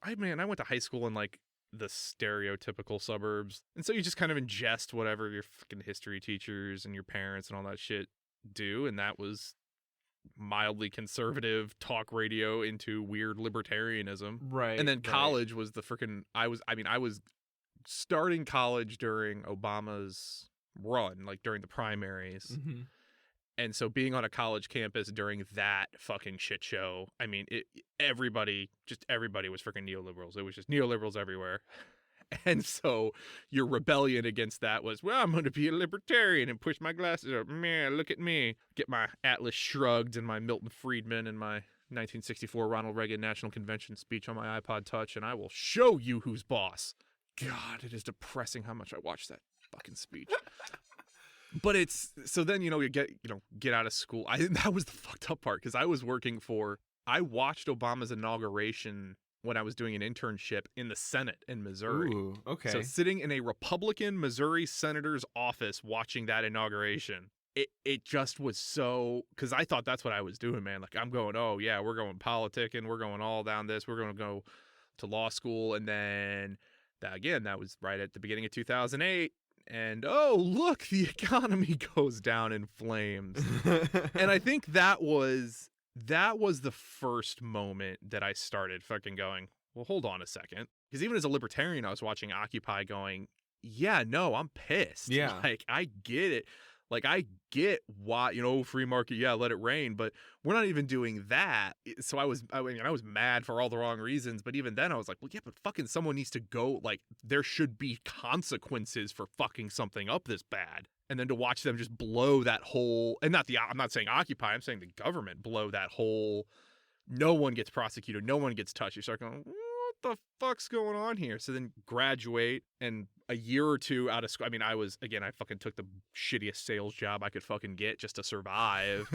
I went to high school in like the stereotypical suburbs. And so you just kind of ingest whatever your fucking history teachers and your parents and all that shit do. And that was mildly conservative talk radio into weird libertarianism. Right. And then college was the freaking, I was starting college during Obama's run, like during the primaries. Mm-hmm. And so being on a college campus during that fucking shit show, I mean, everybody was freaking neoliberals. It was just neoliberals everywhere. And so your rebellion against that was, well, I'm going to be a libertarian and push my glasses up. Man, look at me. Get my Atlas Shrugged and my Milton Friedman and my 1964 Ronald Reagan National Convention speech on my iPod Touch, and I will show you who's boss. God, it is depressing how much I watched that fucking speech. But it's, so then, you get out of school. That was the fucked up part, because I watched Obama's inauguration when I was doing an internship in the Senate in Missouri. Ooh, okay. So sitting in a Republican Missouri senator's office watching that inauguration, it just was so, because I thought that's what I was doing, man. Like, I'm going, oh yeah, we're going politicking, we're going all down this, we're going to go to law school. And then that was right at the beginning of 2008. And oh, look, the economy goes down in flames. And I think that was the first moment that I started fucking going, well, hold on a second. Because even as a libertarian, I was watching Occupy going, yeah, no, I'm pissed. Yeah. Like, I get it. Like, I get why, free market, yeah, let it rain, but we're not even doing that. So I was mad for all the wrong reasons, but even then I was like, well, yeah, but fucking someone needs to go, like, there should be consequences for fucking something up this bad. And then to watch them just blow that whole, and I'm not saying Occupy, I'm saying the government blow that whole, no one gets prosecuted, no one gets touched. You start going, what the fuck's going on here? So then graduate, and a year or two out of school, I fucking took the shittiest sales job I could fucking get just to survive,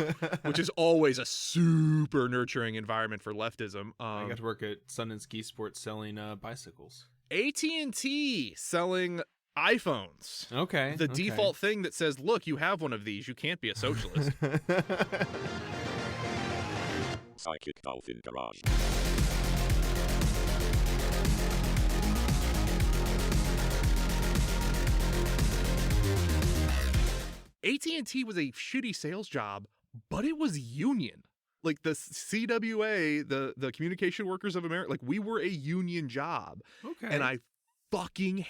which is always a super nurturing environment for leftism. I got to work at Sun and Ski Sports selling bicycles. AT&T selling iPhones. Okay. The default thing that says, look, you have one of these, you can't be a socialist. Psychic Dolphin Garage. AT&T was a shitty sales job, but it was union. Like the CWA, the Communication Workers of America, like we were a union job. Okay. And I fucking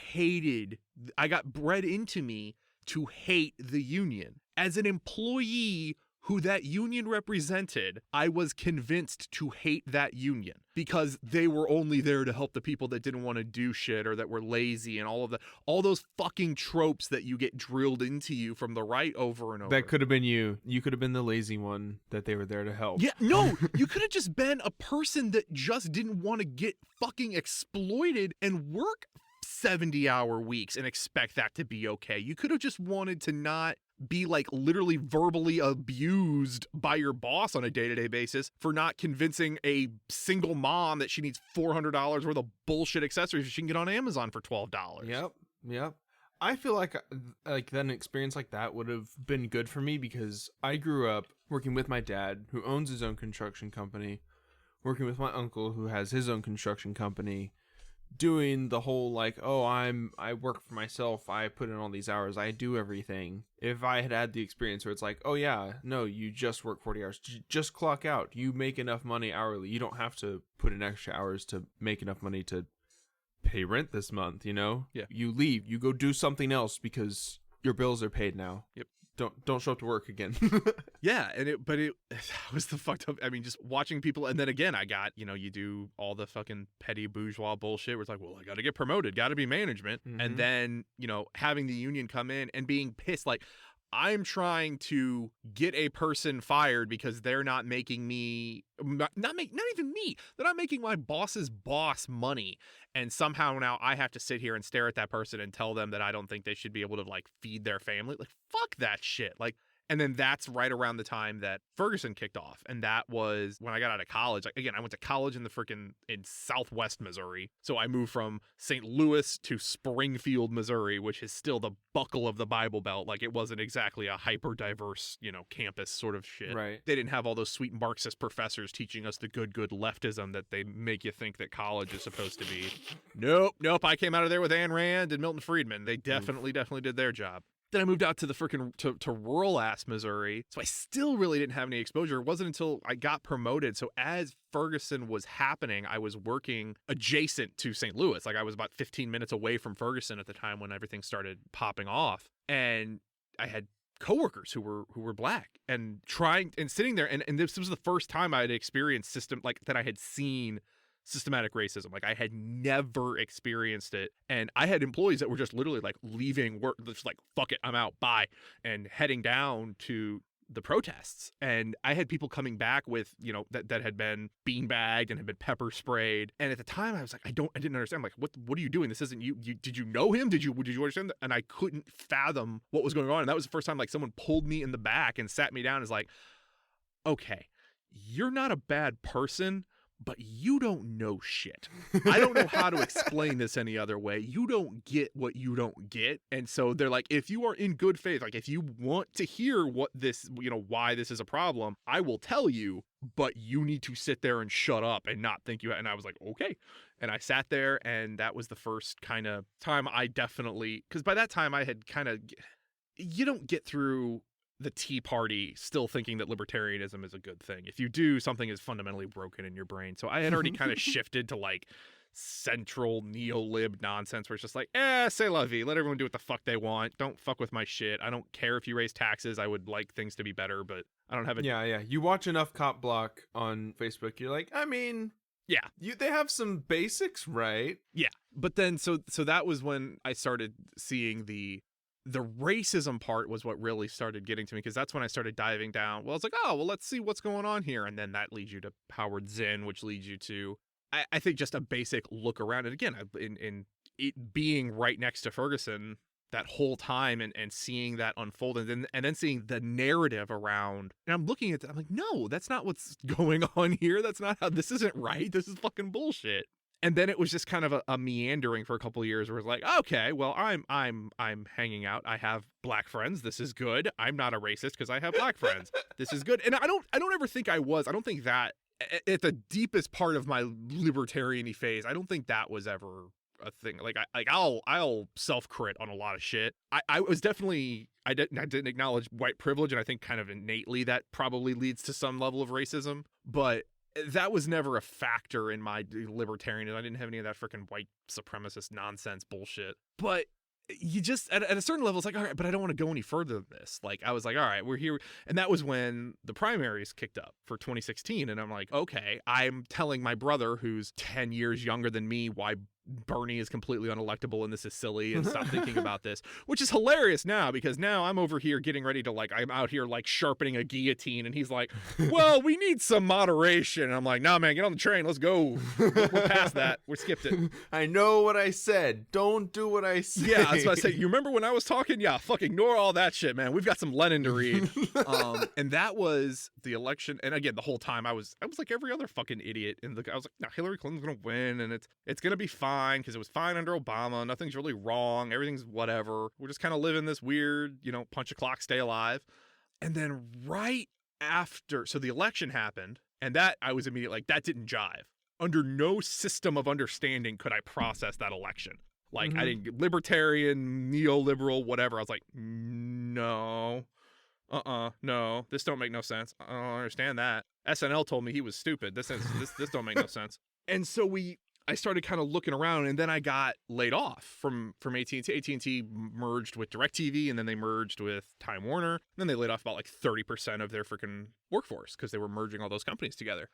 I got bred into me to hate the union. As an employee who that union represented, I was convinced to hate that union because they were only there to help the people that didn't want to do shit or that were lazy and all those fucking tropes that you get drilled into you from the right over and over. That could have been you. You could have been the lazy one that they were there to help. Yeah, no, you could have just been a person that just didn't want to get fucking exploited and work 70-hour weeks and expect that to be okay. You could have just wanted to not be like literally verbally abused by your boss on a day-to-day basis for not convincing a single mom that she needs $400 worth of bullshit accessories she can get on Amazon for $12. Yep. I feel like an experience like that would have been good for me because I grew up working with my dad, who owns his own construction company, working with my uncle, who has his own construction company, doing the whole like, oh, I work for myself, I put in all these hours, I do everything. If I had the experience where it's like, oh yeah, no, you just work 40 hours, just clock out, you make enough money hourly, you don't have to put in extra hours to make enough money to pay rent this month, Yeah. You leave, you go do something else because your bills are paid now. Yep. Don't show up to work again. Yeah, it was the fucked up. Just watching people, and then again, I got, you do all the fucking petty bourgeois bullshit where it's like, well, I got to get promoted, got to be management, and then having the union come in and being pissed, like I'm trying to get a person fired because they're not making me, not even me, they're not making my boss's boss money, and somehow now I have to sit here and stare at that person and tell them that I don't think they should be able to like feed their family. Like fuck that shit. Like And then that's right around the time that Ferguson kicked off. And that was when I got out of college. Like, again, I went to college in Southwest Missouri. So I moved from St. Louis to Springfield, Missouri, which is still the buckle of the Bible Belt. Like, it wasn't exactly a hyper diverse, campus sort of shit. Right. They didn't have all those sweet Marxist professors teaching us the good leftism that they make you think that college is supposed to be. Nope. I came out of there with Ayn Rand and Milton Friedman. They definitely did their job. Then I moved out to the freaking to rural ass Missouri, so I still really didn't have any exposure. It wasn't until I got promoted. So as Ferguson was happening, I was working adjacent to St. Louis. Like, I was about 15 minutes away from Ferguson at the time when everything started popping off, and I had coworkers who were black and sitting there, and this was the first time I had experienced that I had seen systematic racism. Like, I had never experienced it, and I had employees that were just literally like leaving work, just like, fuck it, I'm out, bye, and heading down to the protests. And I had people coming back with, that had been beanbagged and had been pepper sprayed. And at the time I was like, I didn't understand. I'm like, what are you doing? This isn't you. Did you know him? Did you understand that? And I couldn't fathom what was going on. And that was the first time, like, someone pulled me in the back and sat me down and was like, okay, you're not a bad person, but you don't know shit. I don't know how to explain this any other way. You don't get what you don't get. And so they're like, if you are in good faith, like, if you want to hear what this, why this is a problem, I will tell you, but you need to sit there and shut up and not think you. And I was like, okay. And I sat there, and that was the first kind of time I definitely, because by that time I had you don't get through the Tea Party still thinking that libertarianism is a good thing. If you do, something is fundamentally broken in your brain. So I had already kind of shifted to like central neo-lib nonsense where it's just like, c'est la vie. Let everyone do what the fuck they want. Don't fuck with my shit. I don't care if you raise taxes. I would like things to be better, but I don't have a... Yeah. You watch enough Cop Block on Facebook, you're like, I mean... Yeah. They have some basics, right? Yeah. But then, so that was when I started seeing the racism part was what really started getting to me, because that's when I started diving down. Well, I was like, oh, well, let's see what's going on here. And then that leads you to Howard Zinn, which leads you to, I think, just a basic look around. And again, in it being right next to Ferguson that whole time and seeing that unfold, and then seeing the narrative around, and I'm looking at that, I'm like, no, that's not what's going on here. That's not how, this isn't right. This is fucking bullshit. And then it was just kind of a meandering for a couple of years where it's like, okay, well, I'm hanging out. I have black friends. This is good. I'm not a racist because I have black friends. This is good. And I don't ever think I was. I don't think that at the deepest part of my libertarian-y phase, I don't think that was ever a thing. Like I'll self-crit on a lot of shit. I was definitely, I didn't acknowledge white privilege, and I think kind of innately that probably leads to some level of racism, but that was never a factor in my libertarianism. I didn't have any of that freaking white supremacist nonsense bullshit. But you just, at a certain level, it's like, all right, but I don't want to go any further than this. Like, I was like, all right, we're here. And that was when the primaries kicked up for 2016. And I'm like, okay, I'm telling my brother, who's 10 years younger than me, why Bernie is completely unelectable and this is silly, and stop thinking about this, which is hilarious now, because now I'm over here getting ready to, like, I'm out here like sharpening a guillotine, and he's like, well, we need some moderation. And I'm like, nah, man, get on the train, let's go. We're past that, we skipped it. I know what I said, don't do what I said. Yeah, that's what I say. You remember when I was talking? Yeah, fuck, ignore all that shit, man. We've got some Lenin to read. And that was the election. And again, the whole time I was like every other fucking idiot I was like, no, Hillary Clinton's gonna win, and it's gonna be fine, because it was fine under Obama. Nothing's really wrong. Everything's whatever. We're just kind of living this weird, punch a clock, stay alive. And then right after, so the election happened, and that I was immediately like, that didn't jive. Under no system of understanding could I process that election. Like, I didn't, libertarian, neoliberal, whatever. I was like, no, no, this don't make no sense. I don't understand that. SNL told me he was stupid. This don't make no sense. And so I started kind of looking around, and then I got laid off from AT&T. AT&T merged with DirecTV, and then they merged with Time Warner. And then they laid off about like 30% of their freaking workforce because they were merging all those companies together.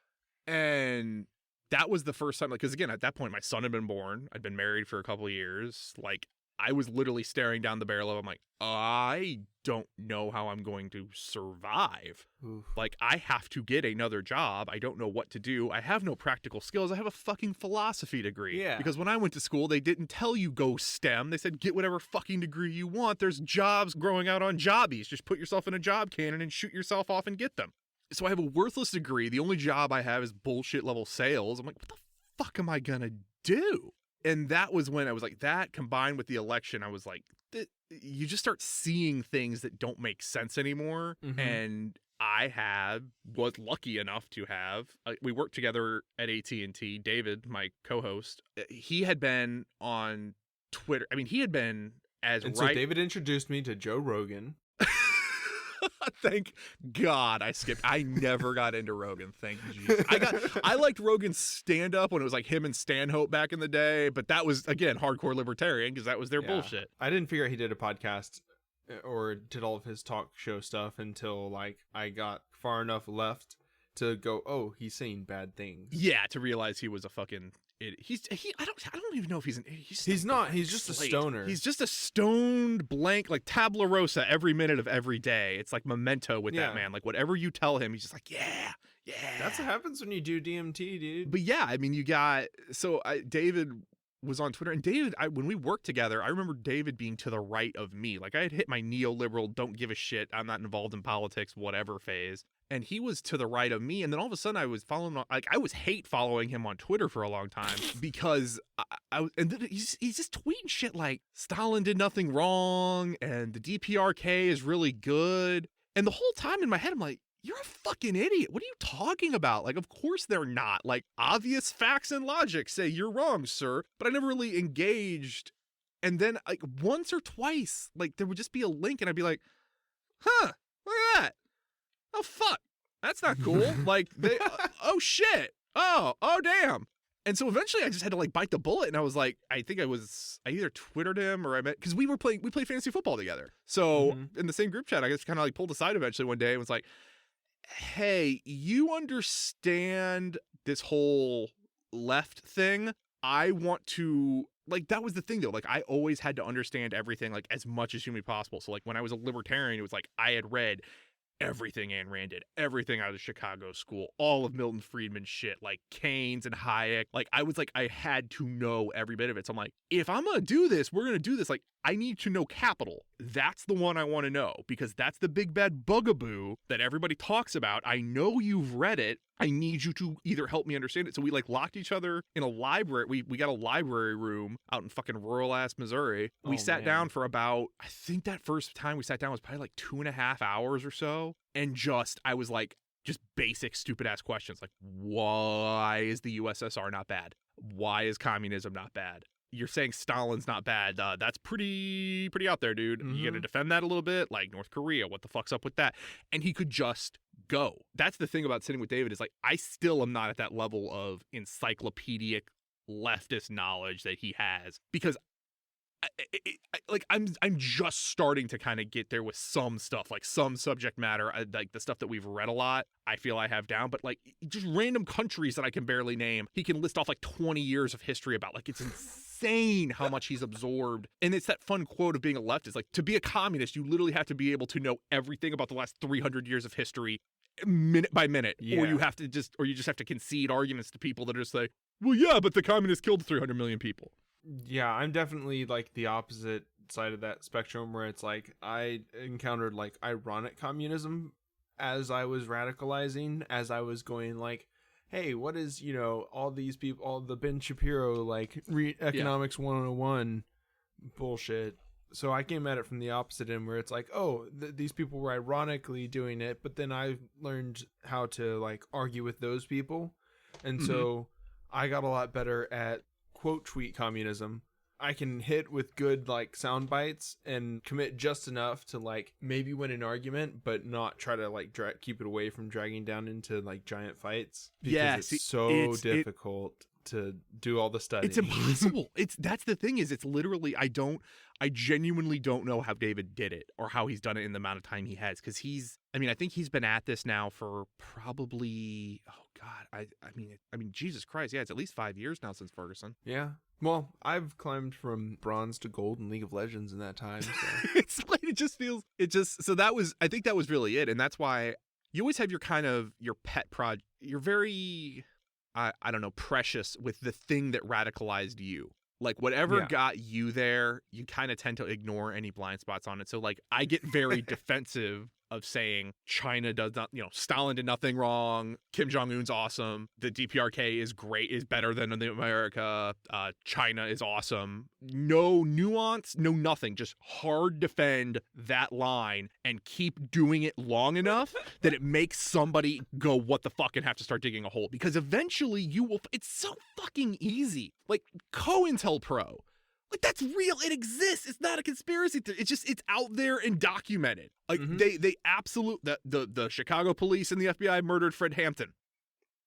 And that was the first time, like, because again, at that point, my son had been born. I'd been married for a couple of years. Like, I was literally staring down the barrel of, I'm like, I don't know how I'm going to survive. Oof. Like, I have to get another job. I don't know what to do. I have no practical skills. I have a fucking philosophy degree. Yeah. Because when I went to school, they didn't tell you go STEM. They said get whatever fucking degree you want. There's jobs growing out on jobbies. Just put yourself in a job cannon and shoot yourself off and get them. So I have a worthless degree. The only job I have is bullshit level sales. I'm like, what the fuck am I gonna do? And that was when I was like, that combined with the election, I was like, you just start seeing things that don't make sense anymore. Mhm. And I was lucky enough to have, we worked together at AT&T. David, my co-host, he had been on Twitter. I mean, he had been So David introduced me to Joe Rogan. Thank God I skipped. I never got into Rogan. Thank Jesus. I liked Rogan's stand-up when it was like him and Stanhope back in the day, but that was, again, hardcore libertarian because that was their bullshit. I didn't figure out he did a podcast or did all of his talk show stuff until like I got far enough left to go, oh, he's saying bad things. Yeah, to realize he was a fucking idiot. I don't even know if he's an idiot. He's not. He's just a slate. stoner. He's just a stoned blank, like tabula rosa every minute of every day. It's like Memento with that man. Like whatever you tell him, he's just like, yeah. That's what happens when you do DMT, dude. But yeah, I mean, David was on Twitter, and David, when we worked together, I remember David being to the right of me. Like I had hit my neoliberal, don't give a shit, I'm not involved in politics, whatever phase. And he was to the right of me. And then all of a sudden I was following him I was hate following him on Twitter for a long time because and then he's just tweeting shit like Stalin did nothing wrong and the DPRK is really good. And the whole time in my head, I'm like, you're a fucking idiot. What are you talking about? Like, of course they're not. Like, obvious facts and logic say you're wrong, sir. But I never really engaged. And then, like, once or twice, like, there would just be a link and I'd be like, huh, look at that. Oh, fuck. That's not cool. Like, oh, shit. Oh, damn. And so eventually I just had to, like, bite the bullet. And I was like, I either Twittered him or because we played fantasy football together. So in the same group chat, I just kind of, like, pulled aside eventually one day and was like, hey, you understand this whole left thing? I want to, like, that was the thing though. Like, I always had to understand everything, like, as much as humanly possible. So, like, when I was a libertarian, it was like I had read everything Ayn Rand did, everything out of the Chicago school, all of Milton Friedman's shit, like Keynes and Hayek. Like, I had to know every bit of it. So I'm like, if I'm going to do this, we're going to do this. Like, I need to know capital. That's the one I want to know because that's the big bad bugaboo that everybody talks about. I know you've read it. I need you to either help me understand it. So we like locked each other in a library. We got a library room out in fucking rural ass Missouri. We sat down for about, I think that first time we sat down was probably like 2.5 hours or so. And I was like, just basic stupid ass questions. Like, why is the USSR not bad? Why is communism not bad? You're saying Stalin's not bad. That's pretty out there, dude. You got to defend that a little bit. Like North Korea, what the fuck's up with that? And he could just go. That's the thing about sitting with David is like, I still am not at that level of encyclopedic leftist knowledge that he has because I'm just starting to kind of get there with some stuff, like some subject matter, like the stuff that we've read a lot, I feel I have down, but like just random countries that I can barely name, he can list off like 20 years of history about. Like, it's insane how much he's absorbed. And it's that fun quote of being a leftist, like, to be a communist, you literally have to be able to know everything about the last 300 years of history minute by minute, or you just have to concede arguments to people that are just like, well, yeah, but the communists killed 300 million people. Yeah, I'm definitely like the opposite side of that spectrum where it's like I encountered like ironic communism as I was radicalizing, as I was going like, hey, what is, all these people, all the Ben Shapiro, like economics 101 bullshit. So I came at it from the opposite end where it's like, oh, these people were ironically doing it, but then I learned how to like argue with those people. And so I got a lot better at quote tweet communism. I can hit with good like sound bites and commit just enough to like maybe win an argument, but not try to like keep it away from dragging down into like giant fights because it's so difficult to do all the studying. It's impossible. That's the thing is it's literally I genuinely don't know how David did it or how he's done it in the amount of time he has because I think he's been at this now for probably, oh God, I mean, Jesus Christ, yeah, it's at least 5 years now since Ferguson. Yeah. Well, I've climbed from bronze to gold in League of Legends in that time. So. It's like so that was, I think that was really it, and that's why you always have your kind of your pet project. You're very, I don't know, precious with the thing that radicalized you. Like whatever got you there, you kind of tend to ignore any blind spots on it. So like I get very defensive of saying China does not, Stalin did nothing wrong. Kim Jong-un's awesome. The DPRK is great, is better than the America. China is awesome. No nuance, no nothing. Just hard defend that line and keep doing it long enough that it makes somebody go, what the fuck, and have to start digging a hole. Because eventually you will, it's so fucking easy. Like COINTELPRO. Like that's real. It exists. It's not a conspiracy theory. It's just, it's out there and documented. Like they absolutely, the Chicago police and the FBI murdered Fred Hampton.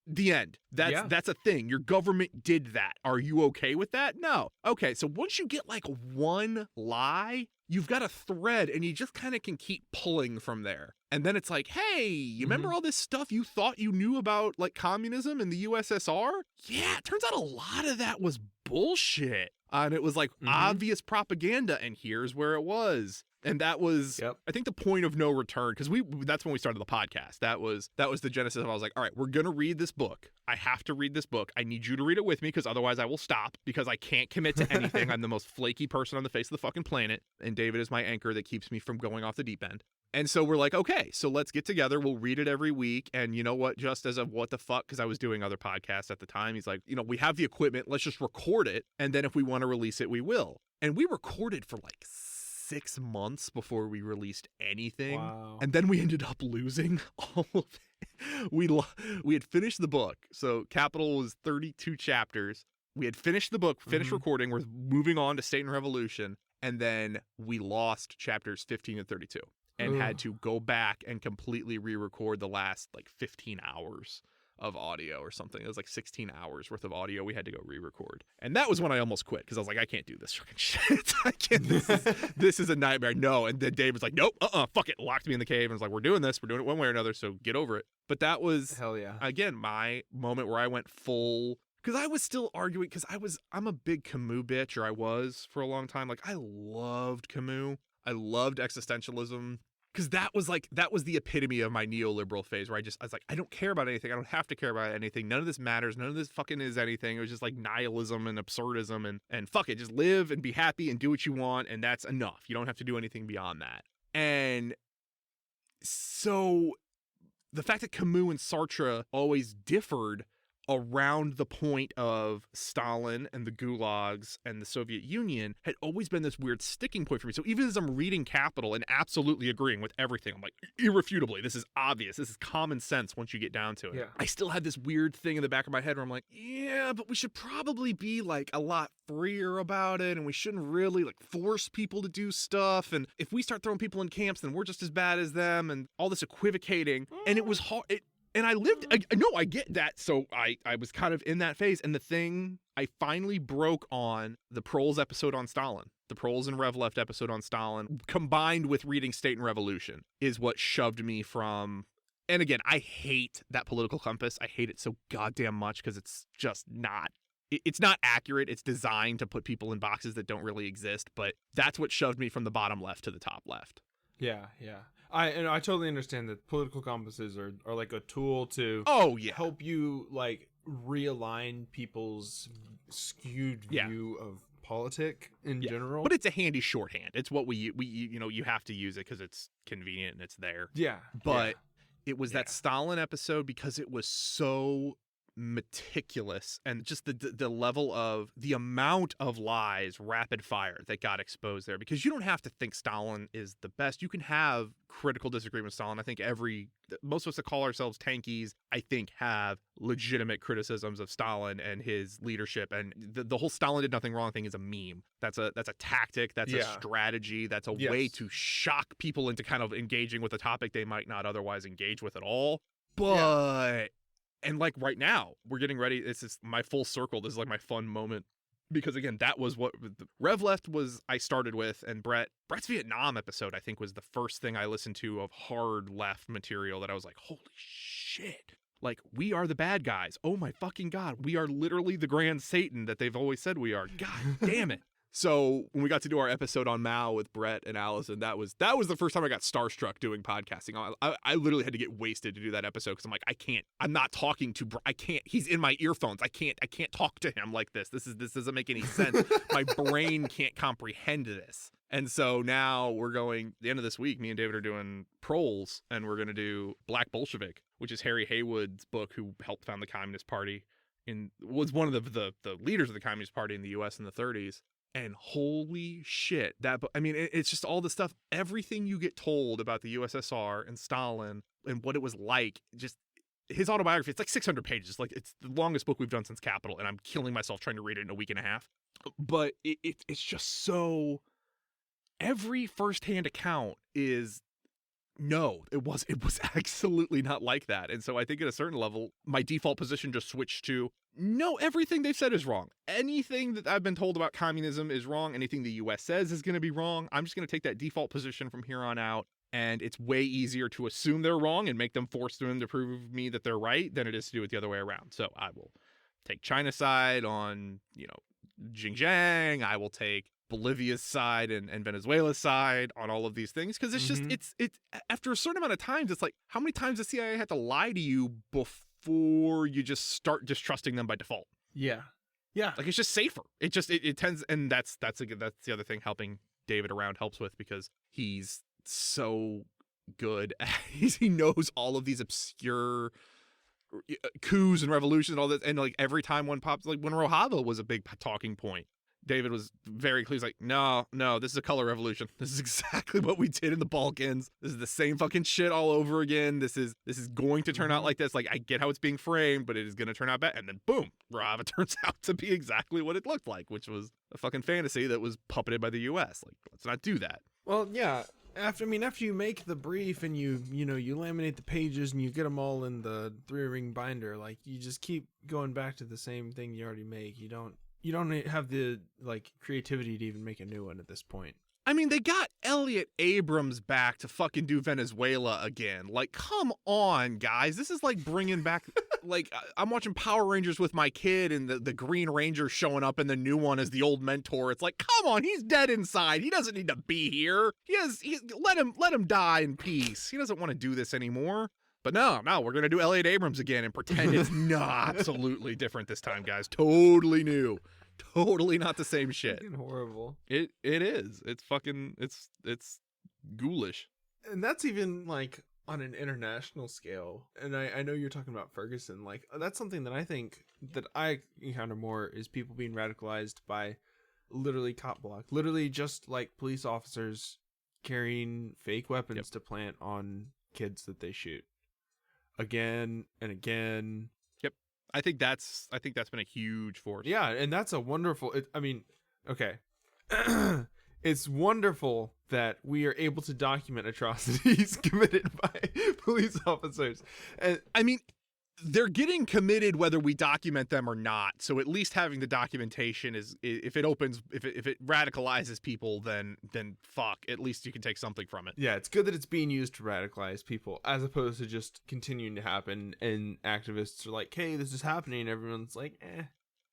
The end. That's a thing. Your government did that. Are you okay with that? No. Okay. So once you get like one lie, you've got a thread and you just kind of can keep pulling from there. And then it's like, hey, you remember all this stuff you thought you knew about like communism in the USSR? Yeah, it turns out a lot of that was bullshit. And it was like obvious propaganda, and here's where it was. And that was, I think, the point of no return, because that's when we started the podcast. That was the genesis of, I was like, all right, we're going to read this book. I have to read this book. I need you to read it with me, because otherwise I will stop, because I can't commit to anything. I'm the most flaky person on the face of the fucking planet, and David is my anchor that keeps me from going off the deep end. And so we're like, okay, so let's get together. We'll read it every week. And you know what? Just as a what the fuck, because I was doing other podcasts at the time, he's like, we have the equipment. Let's just record it. And then if we want to release it, we will. And we recorded for like 6 months before we released anything. Wow. And then we ended up losing all of it. We had finished the book. So Capital was 32 chapters. We had finished the book, finished recording. We're moving on to State and Revolution. And then we lost chapters 15 and 32. And had to go back and completely re-record the last like 15 hours of audio or something. It was like 16 hours worth of audio we had to go re-record. And that was when I almost quit, because I was like, I can't do this fucking shit. I can't. This is a nightmare. No. And then Dave was like, nope, fuck it. Locked me in the cave and was like, we're doing this. We're doing it one way or another. So get over it. But that was, hell yeah, again, my moment where I went full, because I was still arguing, because I'm a big Camus bitch, or I was for a long time. Like I loved Camus. I loved existentialism. Because that was the epitome of my neoliberal phase, where I was like, I don't care about anything. I don't have to care about anything. None of this matters. None of this fucking is anything. It was just like nihilism and absurdism and fuck it. Just live and be happy and do what you want. And that's enough. You don't have to do anything beyond that. And so the fact that Camus and Sartre always differed around the point of Stalin and the gulags and the Soviet Union had always been this weird sticking point for me. So even as I'm reading Capital and absolutely agreeing with everything, I'm like, irrefutably, this is obvious. This is common sense once you get down to it. Yeah. I still had this weird thing in the back of my head where I'm like, yeah, but we should probably be like a lot freer about it, and we shouldn't really like force people to do stuff. And if we start throwing people in camps, then we're just as bad as them, and all this equivocating. And it was hard. And I get that. So I was kind of in that phase. And the thing, I finally broke on the Proles episode on Stalin. The Proles and Rev Left episode on Stalin, combined with reading State and Revolution, is what shoved me from. And again, I hate that political compass. I hate it so goddamn much, because it's just not. It's not accurate. It's designed to put people in boxes that don't really exist. But that's what shoved me from the bottom left to the top left. Yeah. I totally understand that political compasses are like a tool to help you like realign people's skewed view of politic in general. But it's a handy shorthand. It's what we you have to use it because it's convenient and it's there. Yeah. But it was that Stalin episode, because it was so meticulous, and just the level of the amount of lies rapid fire that got exposed there, because you don't have to think Stalin is the best. You can have critical disagreement with Stalin. I think most of us that call ourselves tankies, I think, have legitimate criticisms of Stalin and his leadership, and the whole Stalin did nothing wrong thing is a meme. That's a tactic, that's a strategy, that's a way to shock people into kind of engaging with a topic they might not otherwise engage with at all. But and like right now, we're getting ready. This is my full circle. This is like my fun moment, because again, that was what the Rev Left was. I started with, and Brett's Vietnam episode, I think, was the first thing I listened to of hard left material that I was like, holy shit, Like, we are the bad guys. Oh my fucking God. We are literally the grand Satan that they've always said we are. God damn it. So when we got to do our episode on Mao with Brett and Allison, that was the first time I got starstruck doing podcasting. I literally had to get wasted to do that episode because I'm like, I'm not talking to I can't, he's in my earphones. I can't talk to him like this. This doesn't make any sense. My brain can't comprehend this. And so now we're going, the end of this week, me and David are doing Proles, and we're going to do Black Bolshevik, which is Harry Haywood's book, who helped found the Communist Party was one of the leaders of the Communist Party in the US in the 30s. And holy shit, it's just all the stuff, everything you get told about the USSR and Stalin and what it was like, just his autobiography, it's like 600 pages. Like, it's the longest book we've done since Capital, and I'm killing myself trying to read it in a week and a half. But it's just so, every firsthand account is, no, it was absolutely not like that. And so I think at a certain level, my default position just switched to, no, everything they've said is wrong. Anything that I've been told about communism is wrong. Anything the US says is going to be wrong. I'm just going to take that default position from here on out. And it's way easier to assume they're wrong and make them force them to prove me that they're right than it is to do it the other way around. So I will take China's side on, Xinjiang. I will take Bolivia's side and Venezuela's side on all of these things, because it's just it's after a certain amount of times, it's like, how many times does the CIA have to lie to you before you just start distrusting them by default? Yeah. Like, it's just safer. It tends, and that's the other thing helping David around helps with, because he's so good. He knows all of these obscure coups and revolutions and all this, and like every time one pops, like when Rojava was a big talking point, David was very clear. He's like, no, this is a color revolution. This is exactly what we did in the Balkans. This is the same fucking shit all over again. This is going to turn out like this. Like, I get how it's being framed, but it is going to turn out bad. And then boom, Rojava turns out to be exactly what it looked like, which was a fucking fantasy that was puppeted by the US. Like, let's not do that. Well, yeah. After you make the brief and you laminate the pages and you get them all in the 3-ring binder, like, you just keep going back to the same thing you already make. You don't have the creativity to even make a new one at this point. I mean, they got Elliot Abrams back to fucking do Venezuela again. Like, come on, guys. This is like bringing back, like, I'm watching Power Rangers with my kid, and the Green Ranger showing up in the new one as the old mentor. It's like, come on, he's dead inside. He doesn't need to be here. Let him die in peace. He doesn't want to do this anymore. But no, we're going to do Elliot Abrams again and pretend it's not absolutely different this time, guys. Totally new. Totally not the same shit. Fucking horrible. It is. It's fucking, it's ghoulish. And that's even like on an international scale. And I know you're talking about Ferguson. Like, that's something that I think that I encounter more is people being radicalized by literally cop block. Literally just like police officers carrying fake weapons to plant on kids that they shoot. Again and again. Yep. I think that's been a huge force. Yeah, and that's a wonderful, okay. It's wonderful that we are able to document atrocities committed by police officers. And I mean, they're getting committed whether we document them or not. So at least having the documentation is, if it radicalizes people, then fuck, at least you can take something from it. Yeah, it's good that it's being used to radicalize people as opposed to just continuing to happen. And activists are like, hey, this is happening. And everyone's like, eh.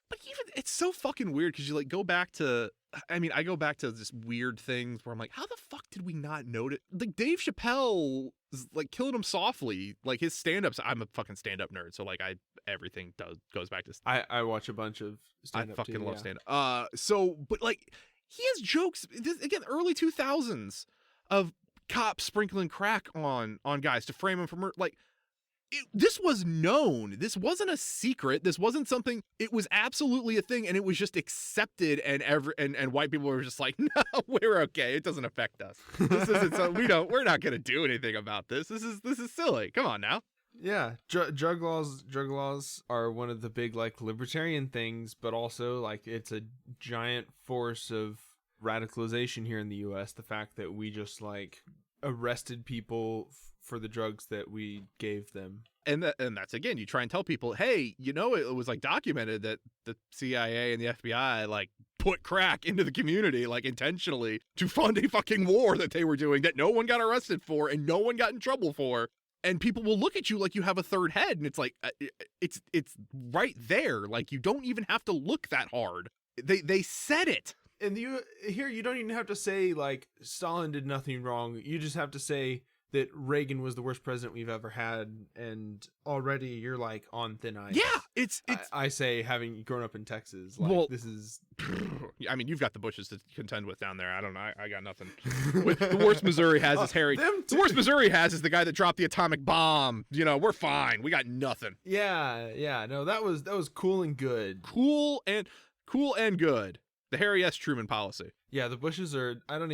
But even, it's so fucking weird because you go back to, I go back to just weird things where I'm like, how the fuck did we not notice? Like, Dave Chappelle, like, Killing Him Softly, like, his stand-ups, I'm a fucking stand-up nerd, so, like, everything goes back to I watch a bunch of stand-up I fucking love stand-up. But, like, he has jokes, again, early 2000s, of cops sprinkling crack on guys to frame them for murder. Like, this was known. This wasn't a secret. This wasn't something. It was absolutely a thing, and it was just accepted. And white people were just like, "No, we're okay. It doesn't affect us. This isn't. We're not going to do anything about this. This is silly. Come on now." Yeah, drug laws are one of the big like libertarian things, but also like it's a giant force of radicalization here in the U.S. The fact that we just like arrested people for the drugs that we gave them. And that's, again, you try and tell people, hey, it was like documented that the CIA and the FBI like put crack into the community, like, intentionally to fund a fucking war that they were doing that no one got arrested for and no one got in trouble for. and people will look at you like you have a third head, and it's like it's right there. Like, you don't even have to look that hard. They said it. And you don't even have to say like Stalin did nothing wrong. You just have to say that Reagan was the worst president we've ever had, and already you're like on thin ice. Yeah, it's I say, having grown up in Texas, like, well, this is. I mean, you've got the Bushes to contend with down there. I don't know. I got nothing. The worst Missouri has is Harry. The worst Missouri has is the guy that dropped the atomic bomb. You know, we're fine. We got nothing. Yeah. No, that was cool and good. Cool and good. The Harry S. Truman policy. Yeah, the Bushes are. I'm not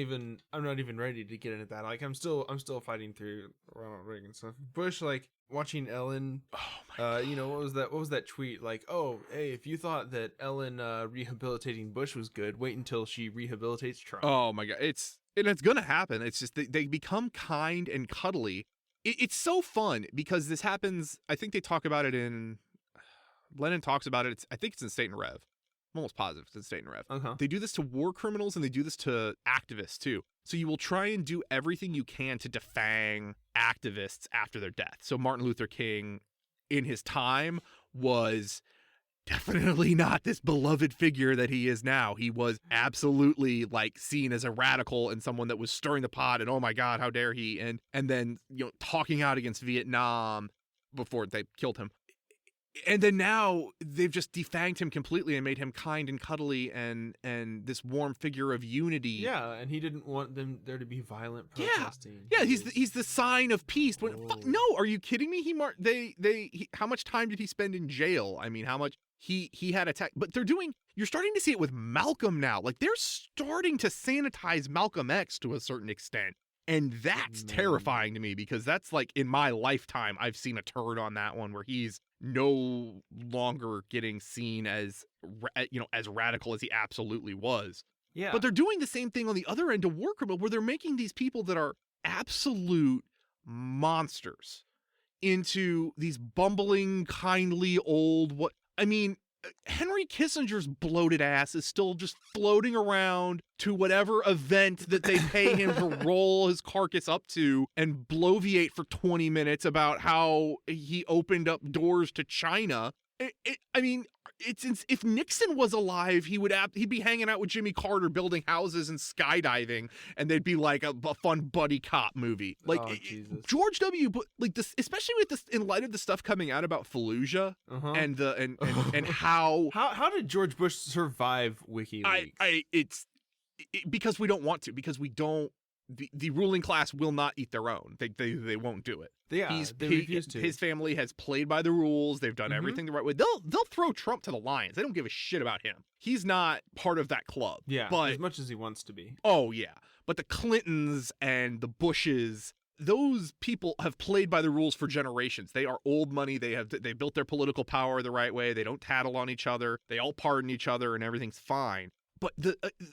even ready to get into that. Like, I'm still fighting through Ronald Reagan stuff. Bush, like, watching Ellen. Oh my God. You know, what was that tweet? Like, oh, hey, if you thought that Ellen rehabilitating Bush was good, wait until she rehabilitates Trump. Oh my God, it's gonna happen. It's just they become kind and cuddly. It's so fun because this happens. I think they talk about it in. Lenin talks about it. I think it's in State and Rev. I'm almost positive it's in State and Rev. Uh-huh. They do this to war criminals, and they do this to activists too. So you will try and do everything you can to defang activists after their death. So Martin Luther King, in his time, was definitely not this beloved figure that he is now. He was absolutely like seen as a radical and someone that was stirring the pot, and oh my God, how dare he? And then, you know, talking out against Vietnam before they killed him. And then now they've just defanged him completely and made him kind and cuddly and this warm figure of unity. Yeah, and he didn't want there to be violent protesting. Yeah, he's the sign of peace. No, are you kidding me? How much time did he spend in jail? I mean, how much he had attacked? But you're starting to see it with Malcolm now. Like, they're starting to sanitize Malcolm X to a certain extent. And that's terrifying to me, because that's like, in my lifetime, I've seen a turn on that one where he's no longer getting seen as, you know, as radical as he absolutely was. Yeah. But they're doing the same thing on the other end of war criminal, where they're making these people that are absolute monsters into these bumbling, kindly old, Henry Kissinger's bloated ass is still just floating around to whatever event that they pay him to roll his carcass up to and bloviate for 20 minutes about how he opened up doors to China. If Nixon was alive, he'd be hanging out with Jimmy Carter, building houses and skydiving, and they'd be like a fun buddy cop movie. Like, George W. like this, especially with this, in light of the stuff coming out about Fallujah and how did George Bush survive WikiLeaks? Because we don't want to, because we don't. The ruling class will not eat their own. They won't do it. They refuse to. His family has played by the rules. They've done everything the right way. They'll throw Trump to the lions. They don't give a shit about him. He's not part of that club. Yeah, but as much as he wants to be. Oh yeah, but the Clintons and the Bushes, those people have played by the rules for generations. They are old money. They built their political power the right way. They don't tattle on each other. They all pardon each other, and everything's fine. But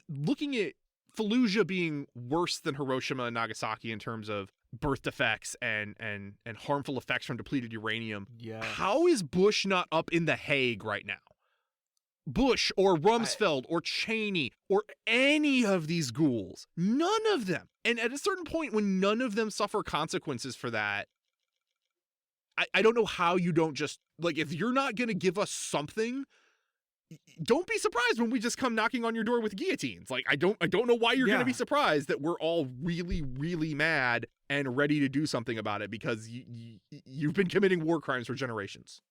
looking at Fallujah being worse than Hiroshima and Nagasaki in terms of birth defects and harmful effects from depleted uranium. Yeah. How is Bush not up in The Hague right now? Bush or Rumsfeld or Cheney or any of these ghouls. None of them. And at a certain point, when none of them suffer consequences for that, I don't know how you don't just, like, if you're not going to give us something, don't be surprised when we just come knocking on your door with guillotines. Like, I don't know why you're going to be surprised that we're all really, really mad and ready to do something about it, because you've been committing war crimes for generations.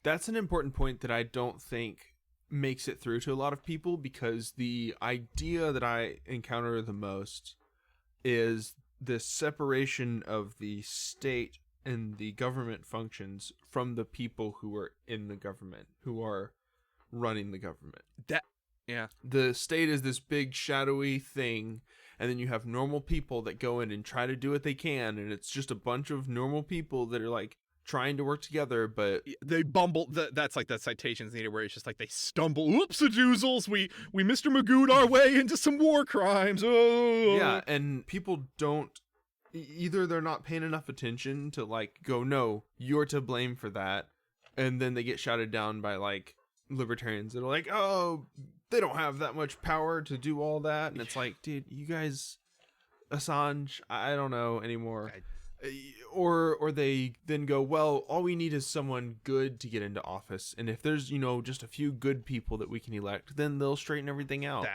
That's an important point that I don't think makes it through to a lot of people, because the idea that I encounter the most is the separation of the state and the government functions from the people who are in the government, who are running the government. The state is this big shadowy thing, and then you have normal people that go in and try to do what they can, and it's just a bunch of normal people that are like trying to work together, but they bumble. That's like that citations needed, where it's just like they stumble. Oops-a-doozles, we Mr. Magoo'd our way into some war crimes. Oh. Yeah, and people don't, either they're not paying enough attention to like go, no, you're to blame for that, and then they get shouted down by like libertarians that are like, oh, they don't have that much power to do all that, and it's like, dude, you guys, Assange, I don't know anymore. Or they then go, well, all we need is someone good to get into office, and if there's just a few good people that we can elect, then they'll straighten everything out.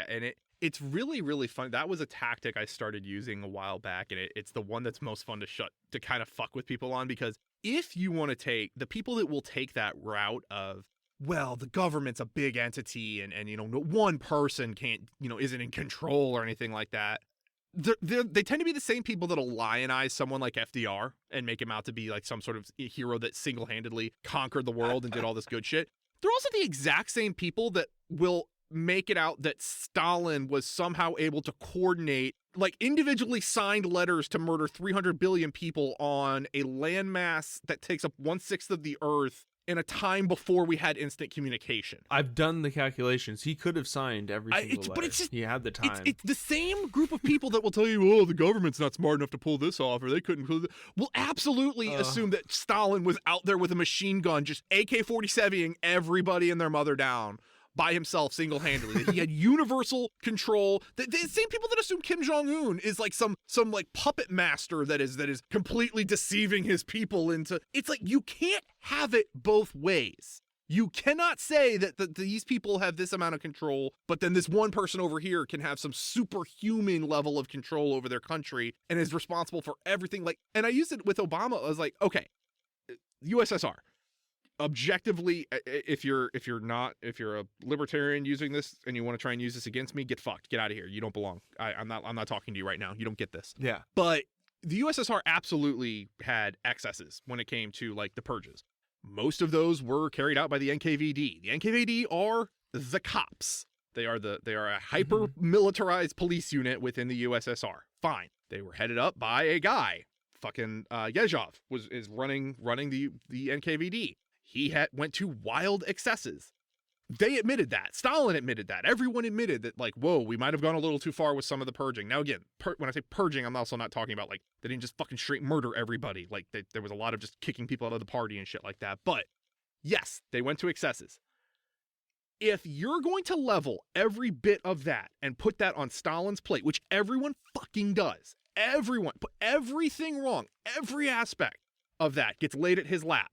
And it's really, really fun. That was a tactic I started using a while back, and it's the one that's most fun to kind of fuck with people on, because if you want to take the people that will take that route of, well, the government's a big entity and no one person can't, isn't in control or anything like that. They tend to be the same people that'll lionize someone like FDR and make him out to be like some sort of hero that single-handedly conquered the world and did all this good shit. They're also the exact same people that will make it out that Stalin was somehow able to coordinate like individually signed letters to murder 300 billion people on a landmass that takes up 1/6 of the earth in a time before we had instant communication. I've done the calculations. He could have signed every single letter. But it's just, he had the time. It's the same group of people that will tell you, oh, the government's not smart enough to pull this off, or they couldn't pull this. Will absolutely assume that Stalin was out there with a machine gun, just AK-47ing everybody and their mother down by himself single-handedly. That he had universal control. The same people that assume Kim Jong-un is like some like puppet master that is completely deceiving his people into. It's like, you can't have it both ways. You cannot say that these people have this amount of control, but then this one person over here can have some superhuman level of control over their country and is responsible for everything. Like, and I used it with Obama. I was like, okay, USSR. Objectively, if you're a libertarian using this and you want to try and use this against me, get fucked. Get out of here. You don't belong. I'm not talking to you right now. You don't get this. Yeah. But the USSR absolutely had excesses when it came to like the purges. Most of those were carried out by the NKVD. The NKVD are the cops. They are a hyper militarized police unit within the USSR. Fine. They were headed up by a guy. Fucking Yezhov is running the NKVD. He went to wild excesses. They admitted that. Stalin admitted that. Everyone admitted that, like, whoa, we might have gone a little too far with some of the purging. Now, again, when I say purging, I'm also not talking about, like, they didn't just fucking straight murder everybody. Like, there was a lot of just kicking people out of the party and shit like that. But, yes, they went to excesses. If you're going to level every bit of that and put that on Stalin's plate, which everyone fucking does, everyone, put everything wrong, every aspect of that gets laid at his lap,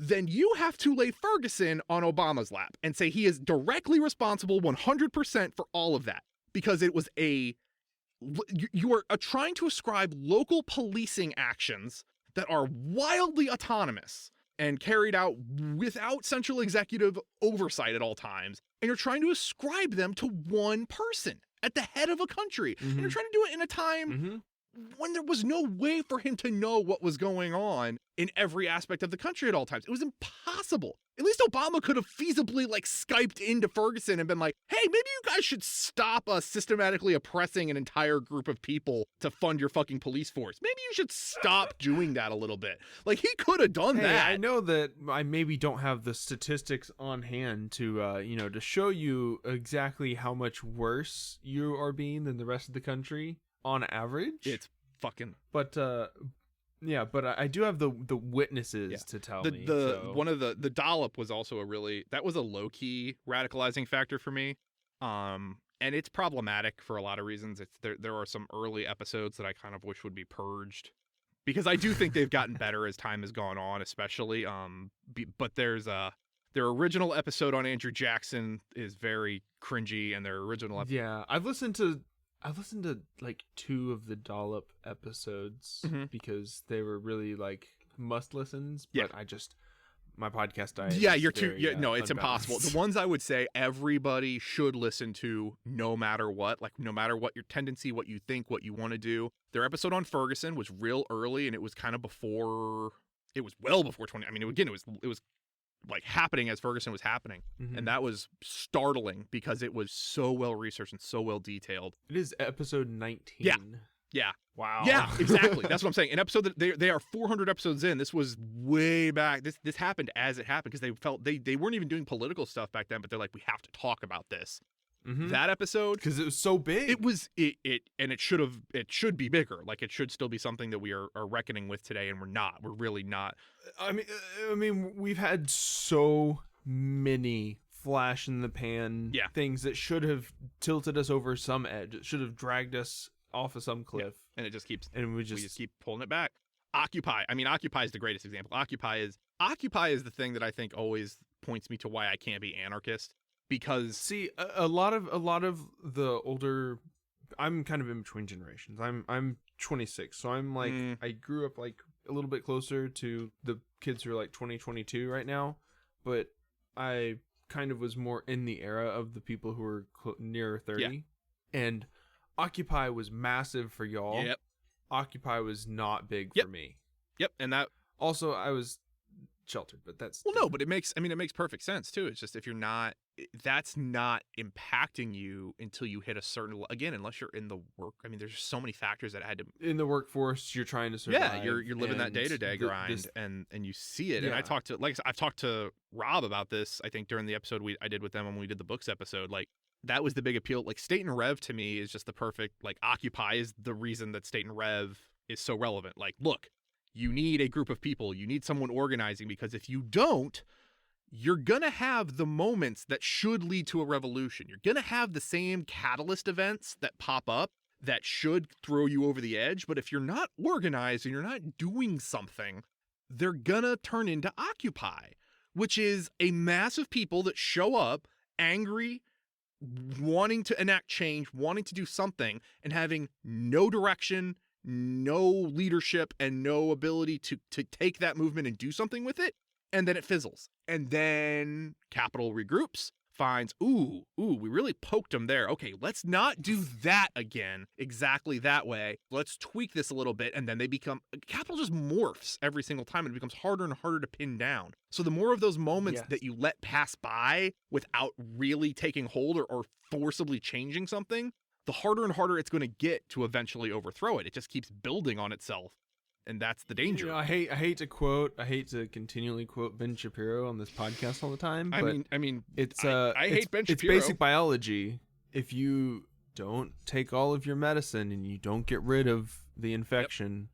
then you have to lay Ferguson on Obama's lap and say he is directly responsible 100% for all of that. Because it was you are trying to ascribe local policing actions that are wildly autonomous and carried out without central executive oversight at all times. And you're trying to ascribe them to one person at the head of a country. And you're trying to do it in a time when there was no way for him to know what was going on in every aspect of the country at all times. It was impossible. At least Obama could have feasibly like Skyped into Ferguson and been like, hey, maybe you guys should stop systematically oppressing an entire group of people to fund your fucking police force. Maybe you should stop doing that a little bit. Like, he could have done that. I know that I maybe don't have the statistics on hand to, to show you exactly how much worse you are being than the rest of the country on average. It's fucking... But I do have the witnesses to tell me. One of the dollop was also that was a low-key radicalizing factor for me. And it's problematic for a lot of reasons. There are some early episodes that I kind of wish would be purged, because I do think they've gotten better as time has gone on, especially. But their original episode on Andrew Jackson is very cringy, and their original I've listened to like 2 of the dollop episodes because they were really like must listens, but my podcast diet. Yeah, you're too. Yeah, no, it's impossible. The ones I would say everybody should listen to, no matter what, like no matter what your tendency, what you think, what you want to do. Their episode on Ferguson was real early, and it was kind of before. It was well before 20. I mean, again, it was like happening as Ferguson was happening. And that was startling because it was so well researched and so well detailed. It is episode 19. Yeah. Wow. Yeah, exactly. That's what I'm saying. An episode that they are 400 episodes in. This was way back. This happened as it happened because they felt they weren't even doing political stuff back then, but they're like, we have to talk about this. That episode, because it was so big. And it should be bigger. Like, it should still be something that we are reckoning with today, and we're not. We're really not. I mean, we've had so many flash in the pan things that should have tilted us over some edge. It should have dragged us off of some cliff, and it just keeps, and we just keep pulling it back. Occupy. I mean, Occupy is the greatest example. Occupy is the thing that I think always points me to why I can't be anarchist, because see a lot of the older, I'm kind of in between generations. I'm 26, so I'm like I grew up like a little bit closer to the kids who are like 2022 right now, but I kind of was more in the era of the people who were near 30, and Occupy was massive for y'all. Yep. Occupy was not big for me. Yep. And that also, I was sheltered, but that's no, but it makes perfect sense too. It's just, if you're not, that's not impacting you until you hit a certain, again, unless you're in the work. I mean, there's just so many factors that had to, in the workforce, you're trying to survive. Yeah, you're living that day-to-day grind, and you see it. Yeah. And I talked to, like I said, I've talked to Rob about this, I think during the episode I did with them when we did the books episode. Like, that was the big appeal. Like, State and Rev to me is just the perfect, like, Occupy is the reason that State and Rev is so relevant. Like, look, you need a group of people, you need someone organizing, because if you don't, you're going to have the moments that should lead to a revolution. You're going to have the same catalyst events that pop up that should throw you over the edge. But if you're not organized and you're not doing something, they're going to turn into Occupy, which is a mass of people that show up angry, wanting to enact change, wanting to do something, and having no direction, no leadership, and no ability to take that movement and do something with it. And then it fizzles. And then Capital regroups, finds, ooh, we really poked them there. Okay, let's not do that again exactly that way. Let's tweak this a little bit. And then Capital just morphs every single time, and it becomes harder and harder to pin down. So the more of those moments that you let pass by without really taking hold or forcibly changing something, the harder and harder it's going to get to eventually overthrow it. It just keeps building on itself. And that's the danger. You know, I hate to continually quote Ben Shapiro on this podcast all the time. But I mean, I hate Ben Shapiro. It's basic biology. If you don't take all of your medicine and you don't get rid of the infection,